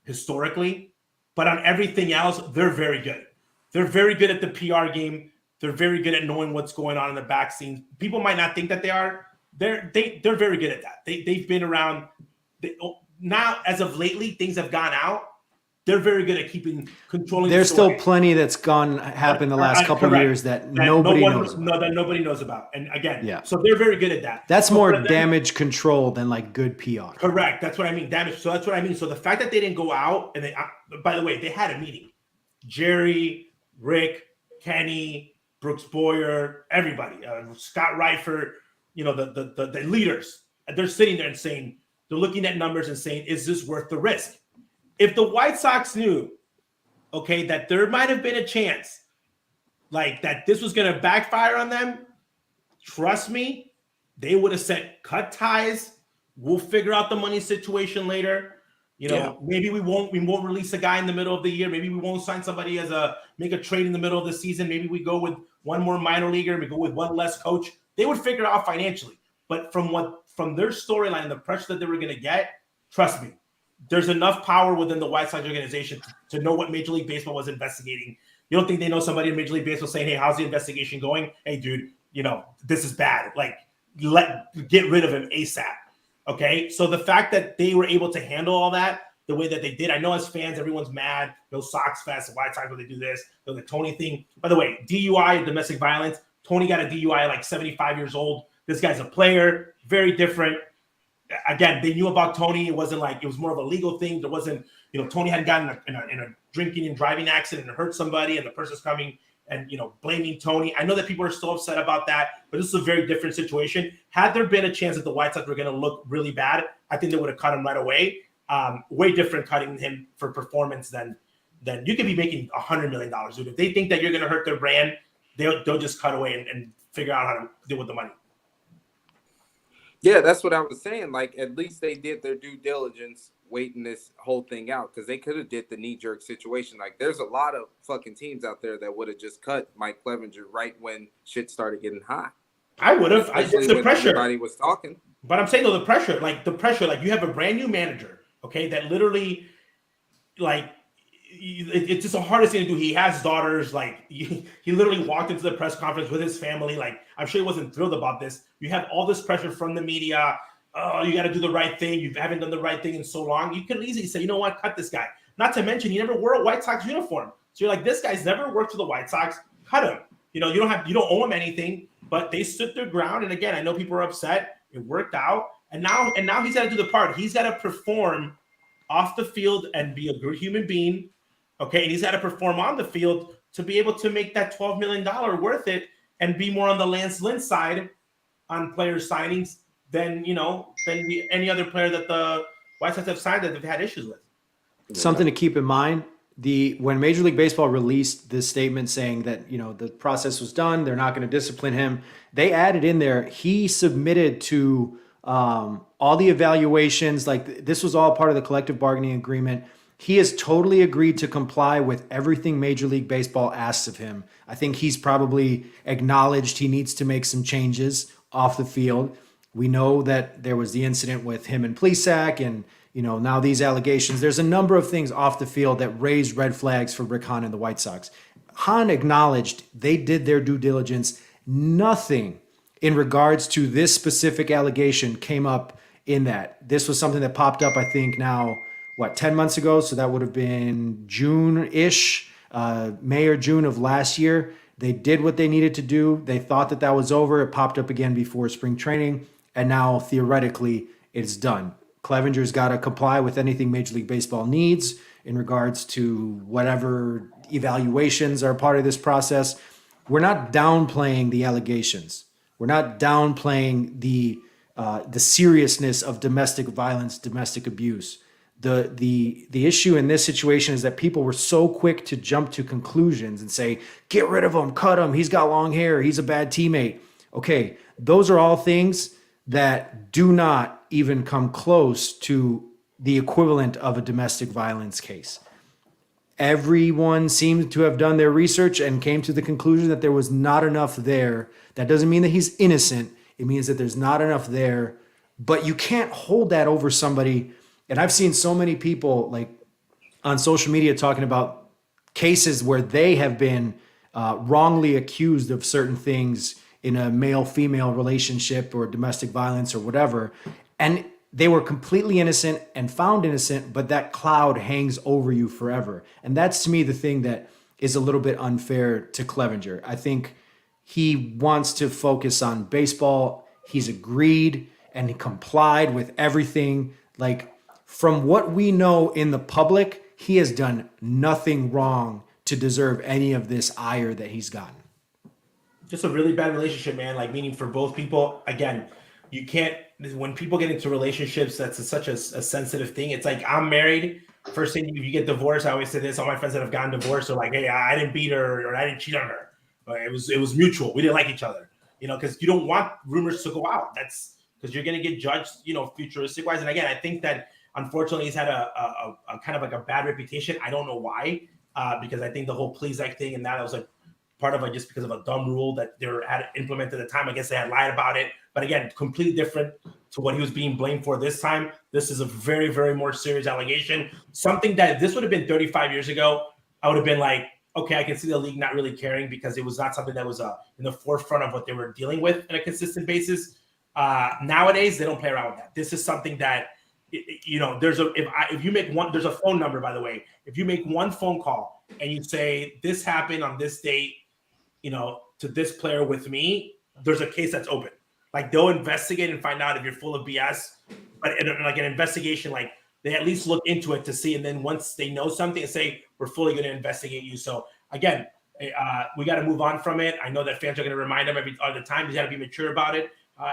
historically, but on everything else, they're very good. They're very good at the PR game. They're very good at knowing what's going on in the back scenes. People might not think that they are. They're very good at that. They've been around. Now, as of lately, things have gone out. They're very good at controlling. There's still plenty that's happened the last couple of years that nobody knows about. That nobody knows about. And again, so they're very good at that. That's more damage control than like good PR. Correct. That's what I mean. Damage. So that's what I mean. So the fact that they didn't go out and by the way, they had a meeting. Jerry, Rick, Kenny, Brooks Boyer, everybody, Scott Reifert, the leaders. They're sitting there and saying, they're looking at numbers and saying, is this worth the risk? If the White Sox knew, okay, that there might have been a chance, like that this was going to backfire on them, trust me, they would have said, cut ties. We'll figure out the money situation later. Maybe we won't release a guy in the middle of the year. Maybe we won't sign somebody make a trade in the middle of the season. Maybe we go with one more minor leaguer. We go with one less coach. They would figure it out financially. But from their storyline and the pressure that they were going to get, trust me, there's enough power within the White Sox organization to know what Major League Baseball was investigating. You don't think they know somebody in Major League Baseball saying, hey, how's the investigation going? Hey, dude, this is bad. Like, get rid of him ASAP. Okay, so the fact that they were able to handle all that the way that they did, I know as fans, everyone's mad. No Sox fest, the White Sox, when they do this, the Tony thing. By the way, DUI, domestic violence. Tony got a DUI at like 75 years old. This guy's a player, very different. Again, they knew about Tony. It wasn't like it was more of a legal thing. There wasn't, Tony hadn't gotten in a drinking and driving accident and hurt somebody, and the person's coming and blaming Tony. I know that people are still upset about that, but this is a very different situation. Had there been a chance that the White Sox were going to look really bad, I think they would have cut him right away. Way different cutting him for performance than you could be making $100 million. Dude. If they think that you're going to hurt their brand, they'll just cut away and figure out how to deal with the money. Yeah, that's what I was saying. Like, at least they did their due diligence waiting this whole thing out, because they could have did the knee-jerk situation. Like, there's a lot of fucking teams out there that would have just cut Mike Clevinger right when shit started getting hot. I would have. The pressure. Everybody was talking. But I'm saying, though, the pressure, like you have a brand new manager, okay, that literally, like, it's just the hardest thing to do. He has daughters. Like, he literally walked into the press conference with his family. Like, I'm sure he wasn't thrilled about this. You have all this pressure from the media. Oh, you got to do the right thing. You haven't done the right thing in so long. You could easily say, you know what, cut this guy. Not to mention, he never wore a White Sox uniform. So you're like, this guy's never worked for the White Sox. Cut him. You don't owe him anything. But they stood their ground. And again, I know people are upset. It worked out. And now he's got to do the part. He's got to perform off the field and be a good human being. Okay, and he's got to perform on the field to be able to make that $12 million worth it and be more on the Lance Lynn side on player signings than any other player that the White Sox have signed that they've had issues with. Something to keep in mind, when Major League Baseball released this statement saying that, the process was done, they're not going to discipline him, they added in there, he submitted to all the evaluations, like this was all part of the collective bargaining agreement. He has totally agreed to comply with everything Major League Baseball asks of him. I think he's probably acknowledged he needs to make some changes off the field. We know that there was the incident with him and Plesac, and now these allegations. There's a number of things off the field that raised red flags for Rick Hahn and the White Sox. Hahn acknowledged they did their due diligence. Nothing in regards to this specific allegation came up in that. This was something that popped up, I think, now, 10 months ago? So that would have been June-ish, May or June of last year. They did what they needed to do. They thought that was over. It popped up again before spring training, and now theoretically it's done. Clevinger's got to comply with anything Major League Baseball needs in regards to whatever evaluations are part of this process. We're not downplaying the allegations. We're not downplaying the seriousness of domestic violence, domestic abuse. The issue in this situation is that people were so quick to jump to conclusions and say, get rid of him, cut him, he's got long hair, he's a bad teammate. Okay, those are all things that do not even come close to the equivalent of a domestic violence case. Everyone seemed to have done their research and came to the conclusion that there was not enough there. That doesn't mean that he's innocent. It means that there's not enough there. But you can't hold that over somebody. And I've seen so many people like on social media talking about cases where they have been wrongly accused of certain things in a male-female relationship or domestic violence or whatever. And they were completely innocent and found innocent, but that cloud hangs over you forever. And that's, to me, the thing that is a little bit unfair to Clevinger. I think he wants to focus on baseball. He's agreed and he complied with everything. Like, from what we know in the public, he has done nothing wrong to deserve any of this ire that he's gotten. Just a really bad relationship, man. Like, meaning for both people, again, you can't, when people get into relationships, that's such a sensitive thing. It's like, I'm married. First thing, if you get divorced, I always say this, all my friends that have gotten divorced are like, hey, I didn't beat her or I didn't cheat on her. It was mutual. We didn't like each other, because you don't want rumors to go out. That's because you're going to get judged, futuristic wise. And again, I think that unfortunately he's had a kind of like a bad reputation. I don't know why, because I think the whole Plesac thing and that was like part of just because of a dumb rule that they had implemented at the time. I guess they had lied about it. But again, completely different to what he was being blamed for this time. This is a very, very more serious allegation. Something that this would have been 35 years ago. I would have been like, okay, I can see the league not really caring because it was not something that was in the forefront of what they were dealing with on a consistent basis. Nowadays, they don't play around with that. This is something that, there's if you make one, there's a phone number, by the way. If you make one phone call and you say this happened on this date, to this player with me, there's a case that's open. Like, they'll investigate and find out if you're full of BS. But like an investigation, like they at least look into it to see. And then once they know something and say, we're fully going to investigate you. So again, we got to move on from it. I know that fans are going to remind them all the time. You got to be mature about it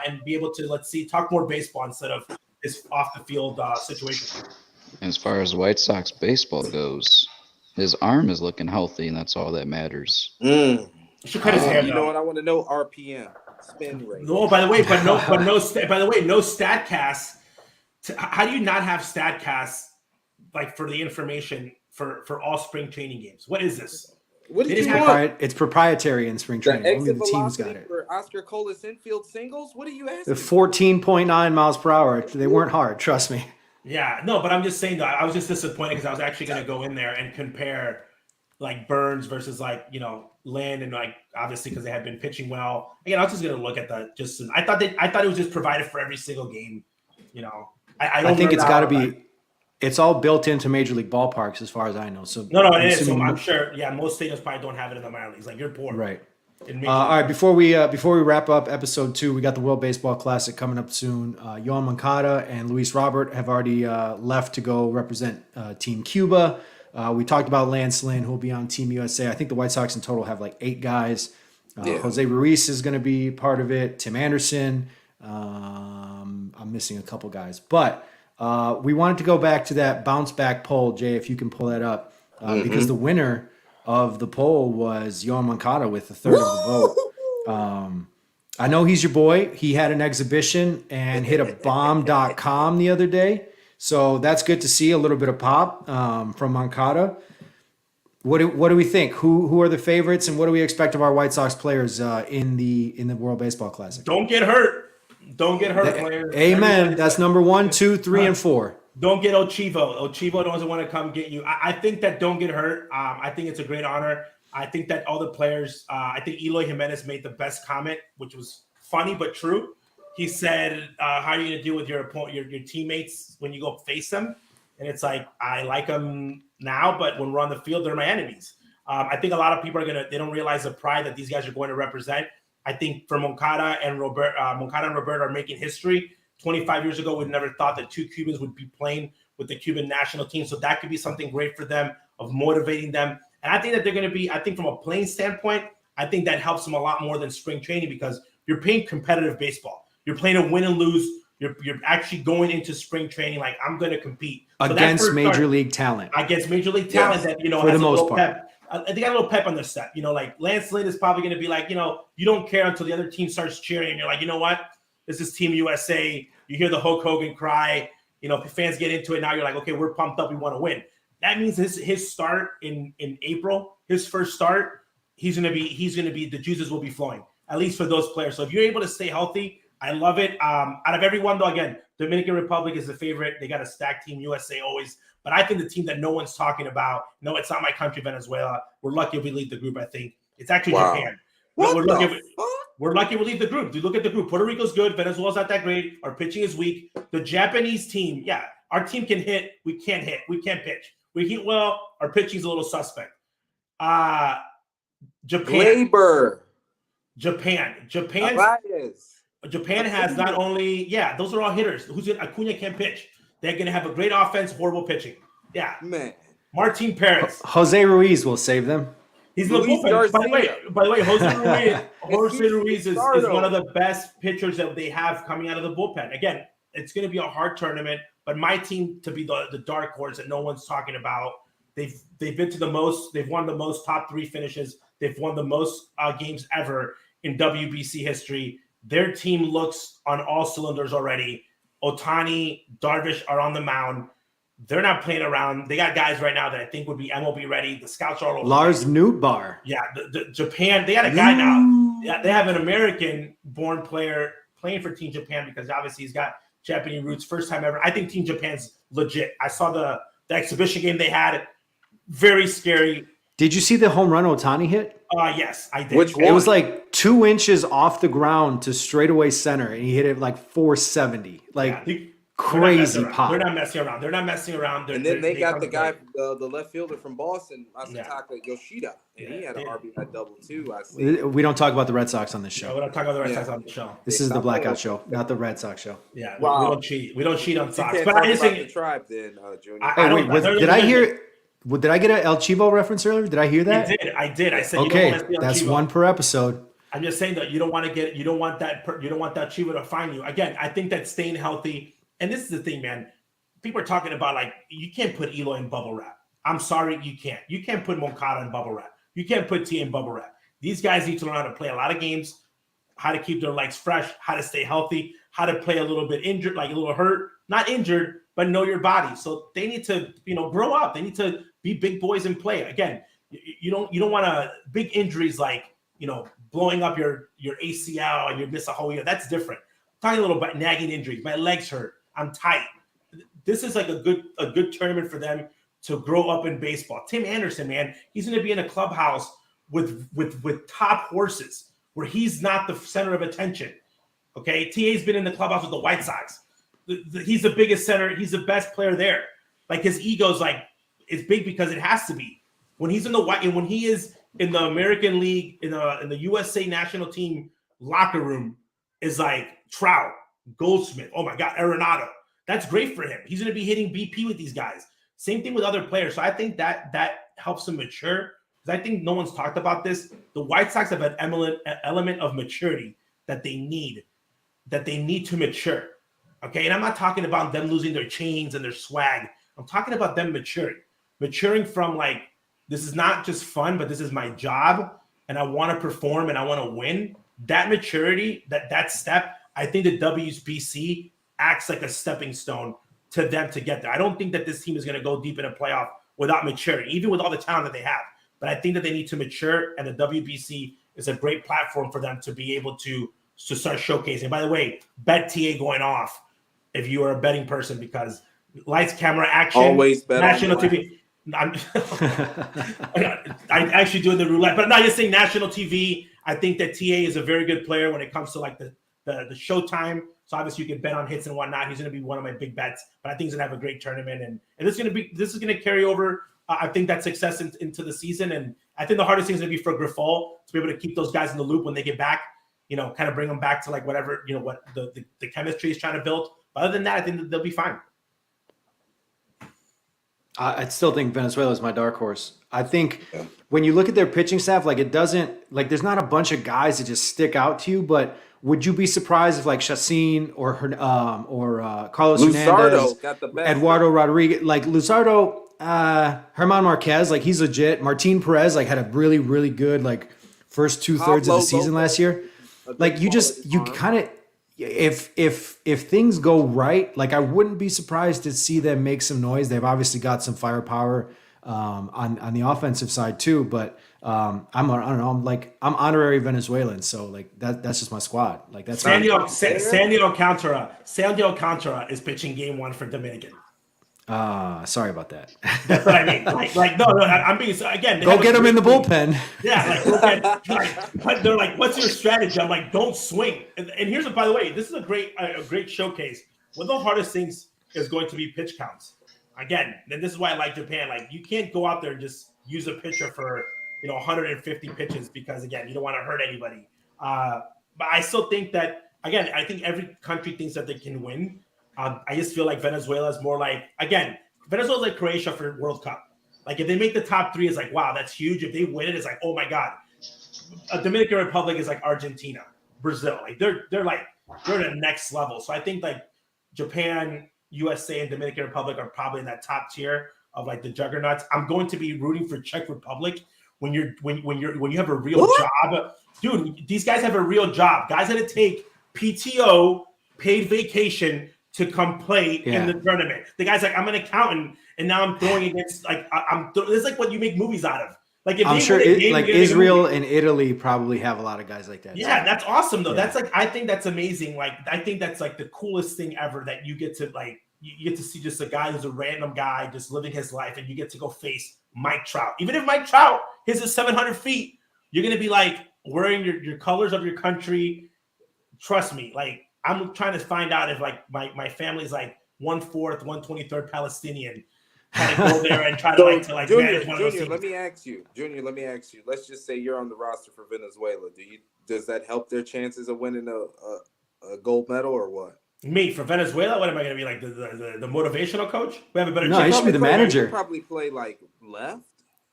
and be able to, talk more baseball instead of this off the field situation. As far as White Sox baseball goes, his arm is looking healthy, and that's all that matters. You should cut his hair. You know what? I want to know RPM, spin rate. No, by the way, no StatCast. How do you not have StatCast like for the information for all spring training games? What is this? What did you want? It's proprietary in spring training. Only the teams got it. For Oscar Colas infield singles? What are you asking? The 14.9 miles per hour. They weren't hard. Trust me. Yeah, no, but I'm just saying that I was just disappointed because I was actually going to go in there and compare like Burns versus Lynn, and obviously because they had been pitching well. Again, I was just going to look at I thought it was just provided for every single game. I think it's got to be. It's all built into Major League ballparks, as far as I know. So no, it is. So I'm sure. Yeah, most stadiums probably don't have it in the minor leagues. Like, you're poor, right? All right. Before we wrap up episode 2, we got the World Baseball Classic coming up soon. Yoan Moncada and Luis Robert have already left to go represent Team Cuba. We talked about Lance Lynn, who will be on Team USA. I think the White Sox in total have 8 guys. Jose Ruiz is going to be part of it. Tim Anderson. I'm missing a couple guys, but we wanted to go back to that bounce back poll, Jay, if you can pull that up, because the winner of the poll was Yoan Moncada with a third of the vote. I know he's your boy. He had an exhibition and hit a bomb.com the other day. So that's good to see a little bit of pop from Moncada. What do we think? Who are the favorites, and what do we expect of our White Sox players in the World Baseball Classic? Don't get hurt. Don't get hurt, players. Amen. That's number 1, 2, 3, and 4. Don't get Ochivo. Ochivo doesn't want to come get you. I think that don't get hurt. I think it's a great honor. I think that all the players, I think Eloy Jimenez made the best comment, which was funny but true. He said, how are you going to deal with your teammates when you go face them? And it's like, I like them now, but when we're on the field, they're my enemies. I think a lot of people they don't realize the pride that these guys are going to represent. I think for Moncada and Robert are making history. 25 years ago, we never thought that 2 Cubans would be playing with the Cuban national team. So that could be something great for them, of motivating them. And I think that they're going to be, I think from a playing standpoint, I think that helps them a lot more than spring training, because you're playing competitive baseball. You're playing a win and lose. You're actually going into spring training like, I'm going to compete. So against Major League talent. Against Major League talent that, for the most part. Pep. They got a little pep on their step. Like Lance Lynn is probably going to be like, you don't care until the other team starts cheering. And you're like, you know what? This is Team USA. You hear the Hulk Hogan cry. Fans get into it. Now you're like, okay, we're pumped up. We want to win. That means his start in April, his first start, he's gonna be the juices will be flowing, at least for those players. So if you're able to stay healthy, I love it. Out of everyone though, again, Dominican Republic is the favorite. They got a stacked team, USA always. But I think the team that no one's talking about, no, it's not my country, Venezuela. We're lucky if we lead the group. I think it's actually Japan. We're lucky we lead the group. Dude, look at the group. Puerto Rico's good. Venezuela's not that great. Our pitching is weak. The Japanese team, yeah, our team can hit. We can't hit. We can't pitch. We hit well. Our pitching's a little suspect. Japan. Japan has not only, those are all hitters. Acuna can't pitch. They're going to have a great offense, horrible pitching. Yeah. Man. Martin Perez. Jose Ruiz will save them. He's in the bullpen. By the way, Jose Ruiz is one of the best pitchers that they have coming out of the bullpen. Again, it's going to be a hard tournament, but my team to be the dark horse that no one's talking about. They've been to the most. They've won the most top 3 finishes. They've won the most games ever in WBC history. Their team looks on all cylinders already. Ohtani, Darvish are on the mound. They're not playing around. They got guys right now that I think would be MLB ready. The scouts are all over. Lars Nootbaar. Yeah, the Japan. They got a guy now. Yeah, they have an American-born player playing for Team Japan because obviously he's got Japanese roots. First time ever. I think Team Japan's legit. I saw the exhibition game they had. Very scary. Did you see the home run Ohtani hit? Yes, I did. Which one? It was like 2 inches off the ground to straightaway center, and he hit it like 470. Crazy pop. They're not messing around. And then they got the guy, the left fielder from Boston, Masataka Yoshida, and he had an RBI double too. I see. We don't talk about the Red Sox on this show. No, we don't talk about the Red Sox on the show. This is the Blackout show, not the Red Sox show. Yeah, wow. We don't cheat. We don't cheat on Sox. But I just think the tribe then, Junior. Did I hear? Did I get an El Chivo reference earlier? Did I hear that? I did. I said okay. That's one per episode. I'm just saying that you don't want that Chivo to find you. Again, I think that staying healthy. And this is the thing, man. People are talking about you can't put Eloy in bubble wrap. I'm sorry, you can't. You can't put Moncada in bubble wrap. You can't put T in bubble wrap. These guys need to learn how to play a lot of games, how to keep their legs fresh, how to stay healthy, how to play a little bit injured, like a little hurt, not injured, but know your body. So they need to, grow up. They need to be big boys and play. Again, you don't want big injuries like, blowing up your ACL and you miss a whole year. That's different. I'm talking a little bit nagging injuries. My legs hurt. I'm tight. This is like a good tournament for them to grow up in baseball. Tim Anderson, man, he's going to be in a clubhouse with top horses where he's not the center of attention. Okay, TA's been in the clubhouse with the White Sox. He's the biggest center. He's the best player there. Like his ego's it's big because it has to be. When he's in when he is in the American League in the USA national team locker room is like Trout, Goldsmith, oh my God, Arenado. That's great for him. He's going to be hitting BP with these guys. Same thing with other players. So I think that helps him mature. Because I think no one's talked about this. The White Sox have an element of maturity that they need to mature. Okay, and I'm not talking about them losing their chains and their swag. I'm talking about them maturing from this is not just fun, but this is my job, and I want to perform and I want to win. that maturity, that step, I think the WBC acts like a stepping stone to them to get there. I don't think that this team is going to go deep in a playoff without maturing, even with all the talent that they have. But I think that they need to mature, and the WBC is a great platform for them to be able to start showcasing. By the way, bet TA going off if you are a betting person, because lights, camera, action, always bet national on TV. I actually do the roulette, but I'm not just saying national TV. I think that TA is a very good player when it comes to like the showtime. So obviously you can bet on hits and whatnot. He's going to be one of my big bets, but I think he's going to have a great tournament, and this is going to carry over. I think that success into the season, and I think the hardest thing is going to be for Grifol to be able to keep those guys in the loop when they get back. Kind of bring them back to like whatever what the chemistry is trying to build. But other than that, I think that they'll be fine. I still think Venezuela is my dark horse. I think when you look at their pitching staff, like it doesn't like there's not a bunch of guys that just stick out to you. But would you be surprised if like Chacin or Carlos Hernandez, got the best Eduardo Rodriguez, like Luzardo, Herman Marquez, like he's legit. Martin Perez like had a really really good like first 2/3 of the season last year. Like you kind of. If things go right, like I wouldn't be surprised to see them make some noise. They've obviously got some firepower on the offensive side too. But I don't know. I'm honorary Venezuelan, so like that's just my squad. Like that's Sandy Alcantara is pitching game 1 for Dominican. Sorry about that. That's what I mean. Like no, I'm being again. Go get him in the bullpen. Yeah, but they're like, "What's your strategy?" I'm like, "Don't swing." And here's by the way, this is a great showcase. One of the hardest things is going to be pitch counts. Again, and this is why I like Japan. Like, you can't go out there and just use a pitcher for 150 pitches because again, you don't want to hurt anybody. But I still think that again, I think every country thinks that they can win. I just feel like Venezuela is more like, again, Venezuela is like Croatia for World Cup. Like if they make the top 3, it's like, wow, that's huge. If they win it, it's like, oh my God. Dominican Republic is like Argentina, Brazil. Like they're the next level. So I think like Japan, USA, and Dominican Republic are probably in that top tier of like the juggernauts. I'm going to be rooting for Czech Republic when you have a real job. Dude, these guys have a real job. Guys had to take PTO, paid vacation, to come play in the tournament. The guy's like, I'm an accountant, and now I'm throwing against this is like what you make movies out of. Like if I'm sure Israel and Italy probably have a lot of guys like that. Yeah, that's awesome though. Yeah. That's like I think that's amazing. Like I think that's like the coolest thing ever that you get to like you get to see just a guy who's a random guy just living his life, and you get to go face Mike Trout. Even if Mike Trout hits his 700 feet, you're gonna be like wearing your colors of your country. Trust me, like. I'm trying to find out if like my family's like 1/4, 1/23 Palestinian, trying to go there and try to manage one of those teams. Let me ask you. Let's just say you're on the roster for Venezuela. Does that help their chances of winning a gold medal or what? Me for Venezuela? What am I going to be like the motivational coach? We have a better. No, you should be the manager. You probably play like left.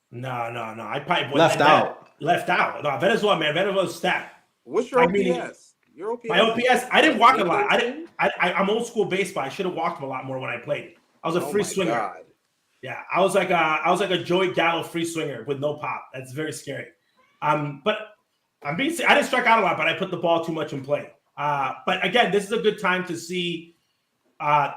No. I probably left out. Left out. No, Venezuela, man. Venezuela's stacked. What's your OPS? Your OPS? My OPS, I didn't walk a lot. I'm old school baseball. I should have walked a lot more when I played. I was a free swinger. God. Yeah, I was like a Joey Gallo free swinger with no pop. That's very scary. But I didn't strike out a lot, but I put the ball too much in play. But again, this is a good time to see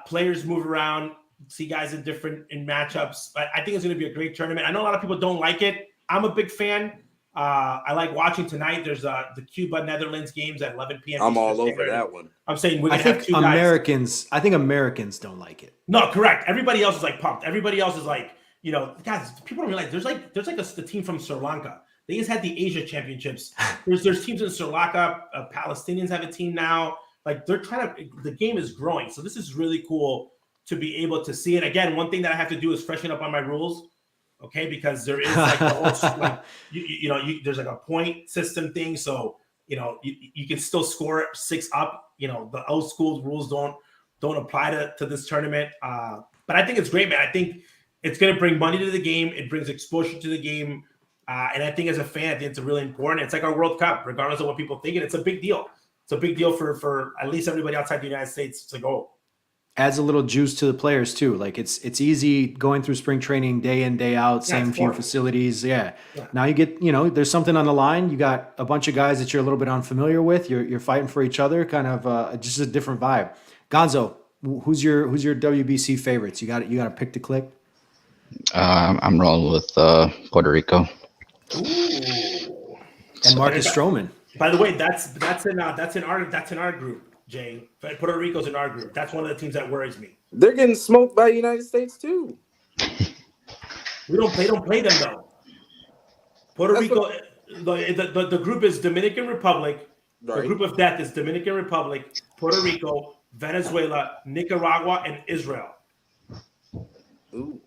players move around, see guys in matchups. But I think it's going to be a great tournament. I know a lot of people don't like it. I'm a big fan. I like watching tonight. There's the Cuba-Netherlands games at 11 p.m. I'm all over that one. I'm saying I think Americans don't like it. No, correct. Everybody else is like pumped. Everybody else is like, guys, people don't realize there's a team from Sri Lanka. They just had the Asia Championships. There's teams in Sri Lanka. Palestinians have a team now. Like they're the game is growing. So this is really cool to be able to see it. Again, one thing that I have to do is freshen up on my rules. Okay, because there is like the whole, there's like a point system thing. So, you can still score 6 up. The old school rules don't apply to this tournament. But I think it's great, man. I think it's going to bring money to the game. It brings exposure to the game. And I think as a fan, I think it's really important. It's like our World Cup, regardless of what people think. And it's a big deal. It's a big deal for at least everybody outside the United States to go. adds a little juice to the players too. Like it's easy going through spring training day in, day out, same few facilities. Yeah. Now you get, there's something on the line. You got a bunch of guys that you're a little bit unfamiliar with. You're fighting for each other, kind of just a different vibe. Gonzo, who's your WBC favorites? You got to pick to click. I'm rolling with Puerto Rico. Ooh. And Marcus Stroman. By the way, that's in our group, Jay. Puerto Rico's in our group. That's one of the teams that worries me. They're getting smoked by the United States too. They don't play them though. Puerto Rico, the group is Dominican Republic. Right. The group of death is Dominican Republic, Puerto Rico, Venezuela, Nicaragua, and Israel. Ooh.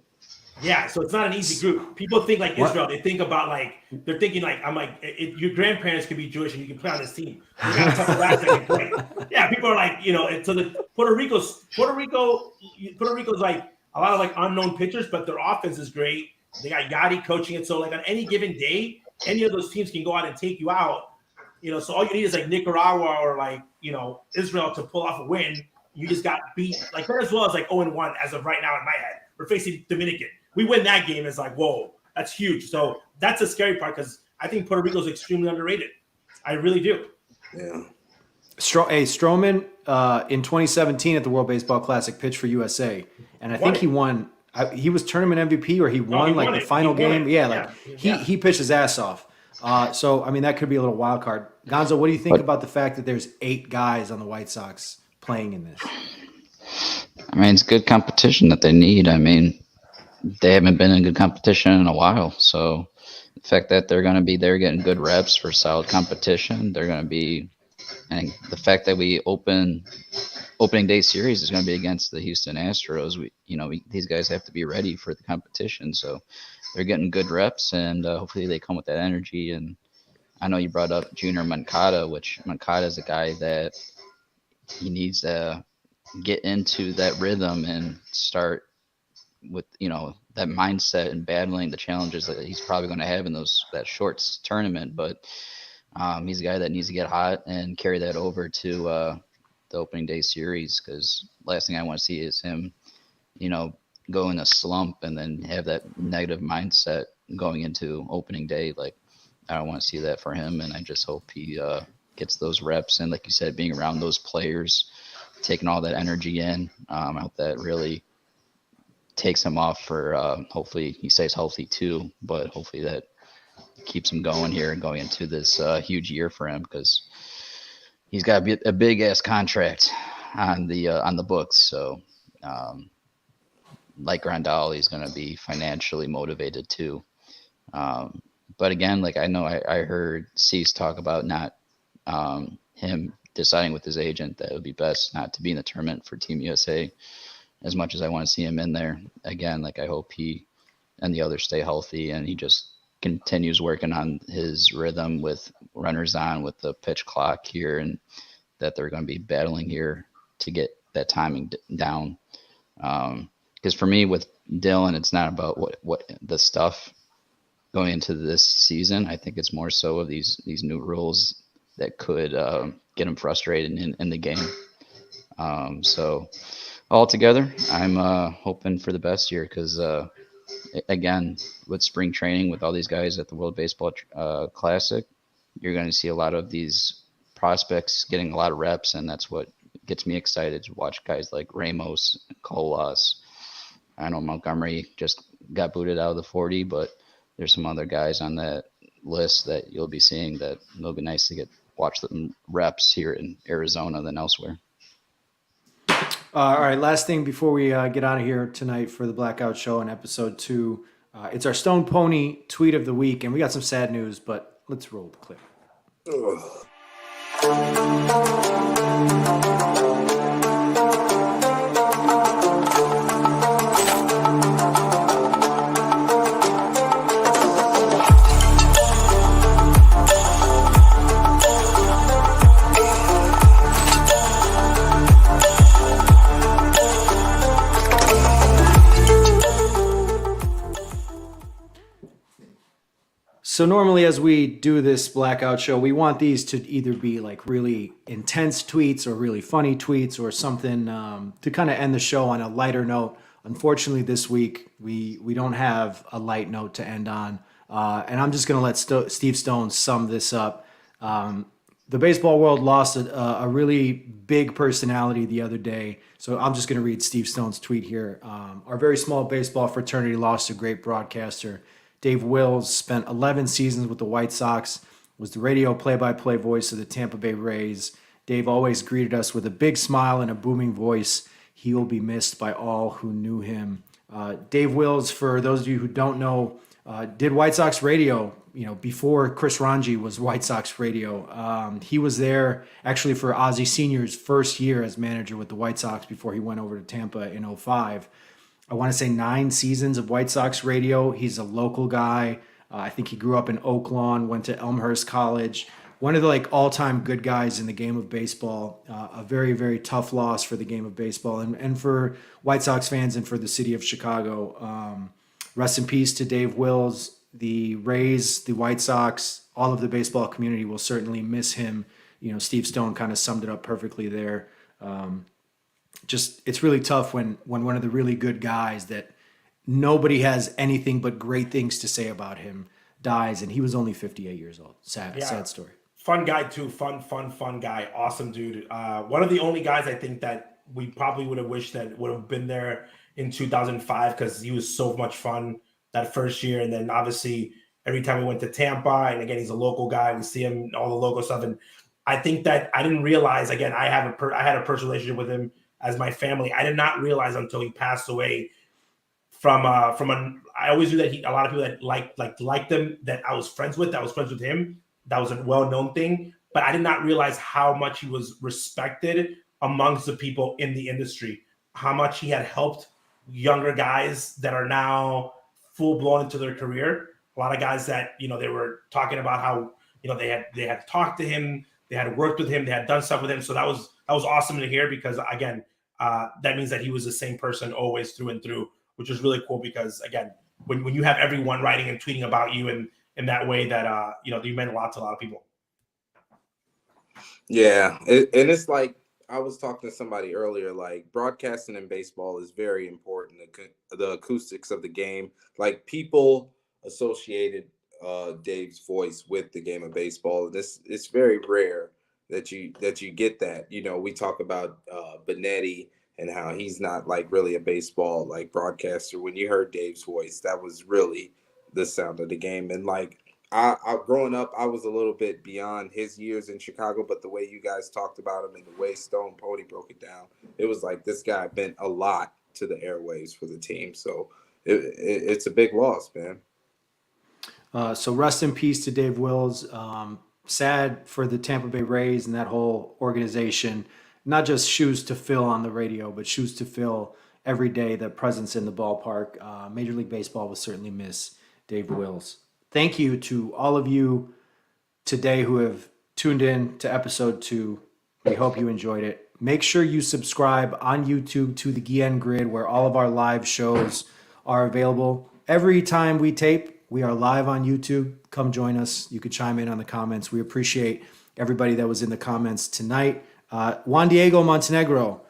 Yeah, so it's not an easy group. People think like Israel. They think about they're thinking your grandparents could be Jewish and you can play on this team. You got a couple guys that can play. Yeah, people are like, so the Puerto Rico's like a lot of unknown pitchers, but their offense is great. They got Yachty coaching it, so on any given day, any of those teams can go out and take you out. So all you need is Nicaragua or Israel to pull off a win. You just got beat. Venezuela is 0-1 as of right now in my head. We're facing Dominican. We win that game, it's whoa, that's huge. So that's the scary part because I think Puerto Rico is extremely underrated. I really do. Yeah. Stroman in 2017 at the World Baseball Classic pitched for USA, and I think he won. He was tournament MVP or he won the final game. Yeah, he pitched his ass off. So I mean that could be a little wild card. Gonzo, what do you think about the fact that there's 8 guys on the White Sox playing in this? I mean, it's good competition that they need. I mean, they haven't been in good competition in a while. So the fact that they're going to be there getting good reps for solid competition, they're going to be, and the fact that we opening day series is going to be against the Houston Astros. These guys have to be ready for the competition. So they're getting good reps, and hopefully they come with that energy. And I know you brought up Junior Moncada, which Moncada is a guy that he needs to get into that rhythm and start with that mindset and battling the challenges that he's probably going to have in that shorts tournament. But he's a guy that needs to get hot and carry that over to the opening day series, because last thing I want to see is him go in a slump and then have that negative mindset going into opening day. I don't want to see that for him, and I just hope he gets those reps, and like you said, being around those players, taking all that energy in. I hope that really takes him off for hopefully he stays healthy too, but hopefully that keeps him going here and going into this huge year for him, because he's got a big ass contract on the books. So like Grandal, he's going to be financially motivated too. But again, I know I heard Cease talk about not him deciding with his agent that it would be best not to be in the tournament for Team USA. As much as I want to see him in there, again, I hope he and the others stay healthy and he just continues working on his rhythm with runners on, with the pitch clock here, and that they're going to be battling here to get that timing down. Because for me with Dylan, it's not about what the stuff going into this season. I think it's more so of these new rules that could get him frustrated in the game. So altogether, I'm hoping for the best here, because again, with spring training, with all these guys at the World Baseball Classic, you're going to see a lot of these prospects getting a lot of reps, and that's what gets me excited to watch guys like Ramos, Colas. I know Montgomery just got booted out of the 40, but there's some other guys on that list that you'll be seeing that it'll be nice to watch them reps here in Arizona than elsewhere. All right, last thing before we get out of here tonight for the Blackout Show in episode 2. It's our Stone Pony tweet of the week, and we got some sad news, but let's roll the clip. So normally as we do this Blackout show, we want these to either be like really intense tweets or really funny tweets or something to kind of end the show on a lighter note. Unfortunately, this week we don't have a light note to end on, and I'm just going to let Steve Stone sum this up. The baseball world lost a really big personality the other day, so I'm just going to read Steve Stone's tweet here. Our very small baseball fraternity lost a great broadcaster. Dave Wills spent 11 seasons with the White Sox, was the radio play-by-play voice of the Tampa Bay Rays. Dave always greeted us with a big smile and a booming voice. He will be missed by all who knew him. Dave Wills, for those of you who don't know, did White Sox radio, before Chris Ranji was White Sox radio. He was there actually for Ozzie Sr.'s first year as manager with the White Sox before he went over to Tampa in 2005. I want to say 9 seasons of White Sox radio. He's a local guy. I think he grew up in Oak Lawn, went to Elmhurst College. One of the all-time good guys in the game of baseball. A very, very tough loss for the game of baseball and for White Sox fans and for the city of Chicago. Rest in peace to Dave Wills. The Rays, the White Sox, all of the baseball community will certainly miss him. Steve Stone kind of summed it up perfectly there. It's really tough when one of the really good guys that nobody has anything but great things to say about him dies, and he was only 58 years old. Sad story. Fun guy too. Fun guy. Awesome dude. One of the only guys I think that we probably would have wished that would have been there in 2005 because he was so much fun that first year. And then obviously every time we went to Tampa, and again, he's a local guy. We see him, all the local stuff. And I think that I didn't realize, again, I had a personal relationship with him as my family. I did not realize until he passed away I always knew that a lot of people that liked him that I was friends with him. That was a well-known thing, but I did not realize how much he was respected amongst the people in the industry, how much he had helped younger guys that are now full-blown into their career. A lot of guys that, they were talking about how, they had talked to him, they had worked with him, they had done stuff with him. So that was awesome to hear because, again, that means that he was the same person always through and through, which is really cool because, again, when you have everyone writing and tweeting about you and in that way that, you meant a lot to a lot of people. Yeah. And it's like, I was talking to somebody earlier, like broadcasting in baseball is very important. The acoustics of the game, like people associated Dave's voice with the game of baseball. It's very rare that you get that. We talk about Benetti and how he's not like really a baseball like broadcaster. When you heard Dave's voice, that was really the sound of the game. And like I growing up, I was a little bit beyond his years in Chicago, but the way you guys talked about him and the way Stone Pony broke it down, it was like this guy meant a lot to the airwaves for the team. So it's a big loss, man. So rest in peace to Dave Wills. Sad for the Tampa Bay Rays and that whole organization. Not just shoes to fill on the radio, but shoes to fill every day, the presence in the ballpark. Major League Baseball will certainly miss Dave Wills. Thank you to all of you today who have tuned in to episode 2. We hope you enjoyed it. Make sure you subscribe on YouTube to the Guillen Grid, where all of our live shows are available. Every time we tape, we are live on YouTube. Come join us. You could chime in on the comments. We appreciate everybody that was in the comments tonight. Juan Diego Montenegro,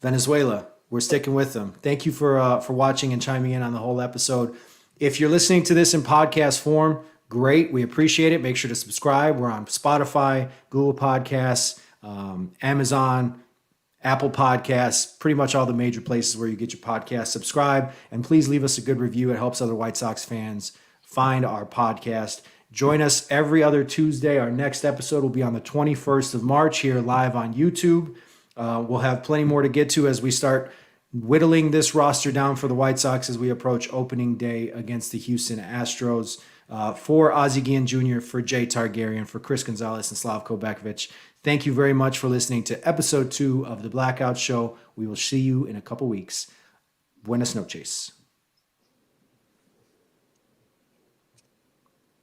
Venezuela. We're sticking with them. Thank you for watching and chiming in on the whole episode. If you're listening to this in podcast form, great. We appreciate it. Make sure to subscribe. We're on Spotify, Google Podcasts, Amazon, Apple Podcasts, pretty much all the major places where you get your podcast. Subscribe, and please leave us a good review. It helps other White Sox fans find our podcast. Join us every other Tuesday. Our next episode will be on the 21st of March here live on YouTube. We'll have plenty more to get to as we start whittling this roster down for the White Sox as we approach opening day against the Houston Astros. For Ozzie Guillen Jr., for Jay Targaryen, for Chris Gonzalez and Slavko Bekovic, thank you very much for listening to episode 2 of the Blackout Show. We will see you in a couple weeks. Buenas noches.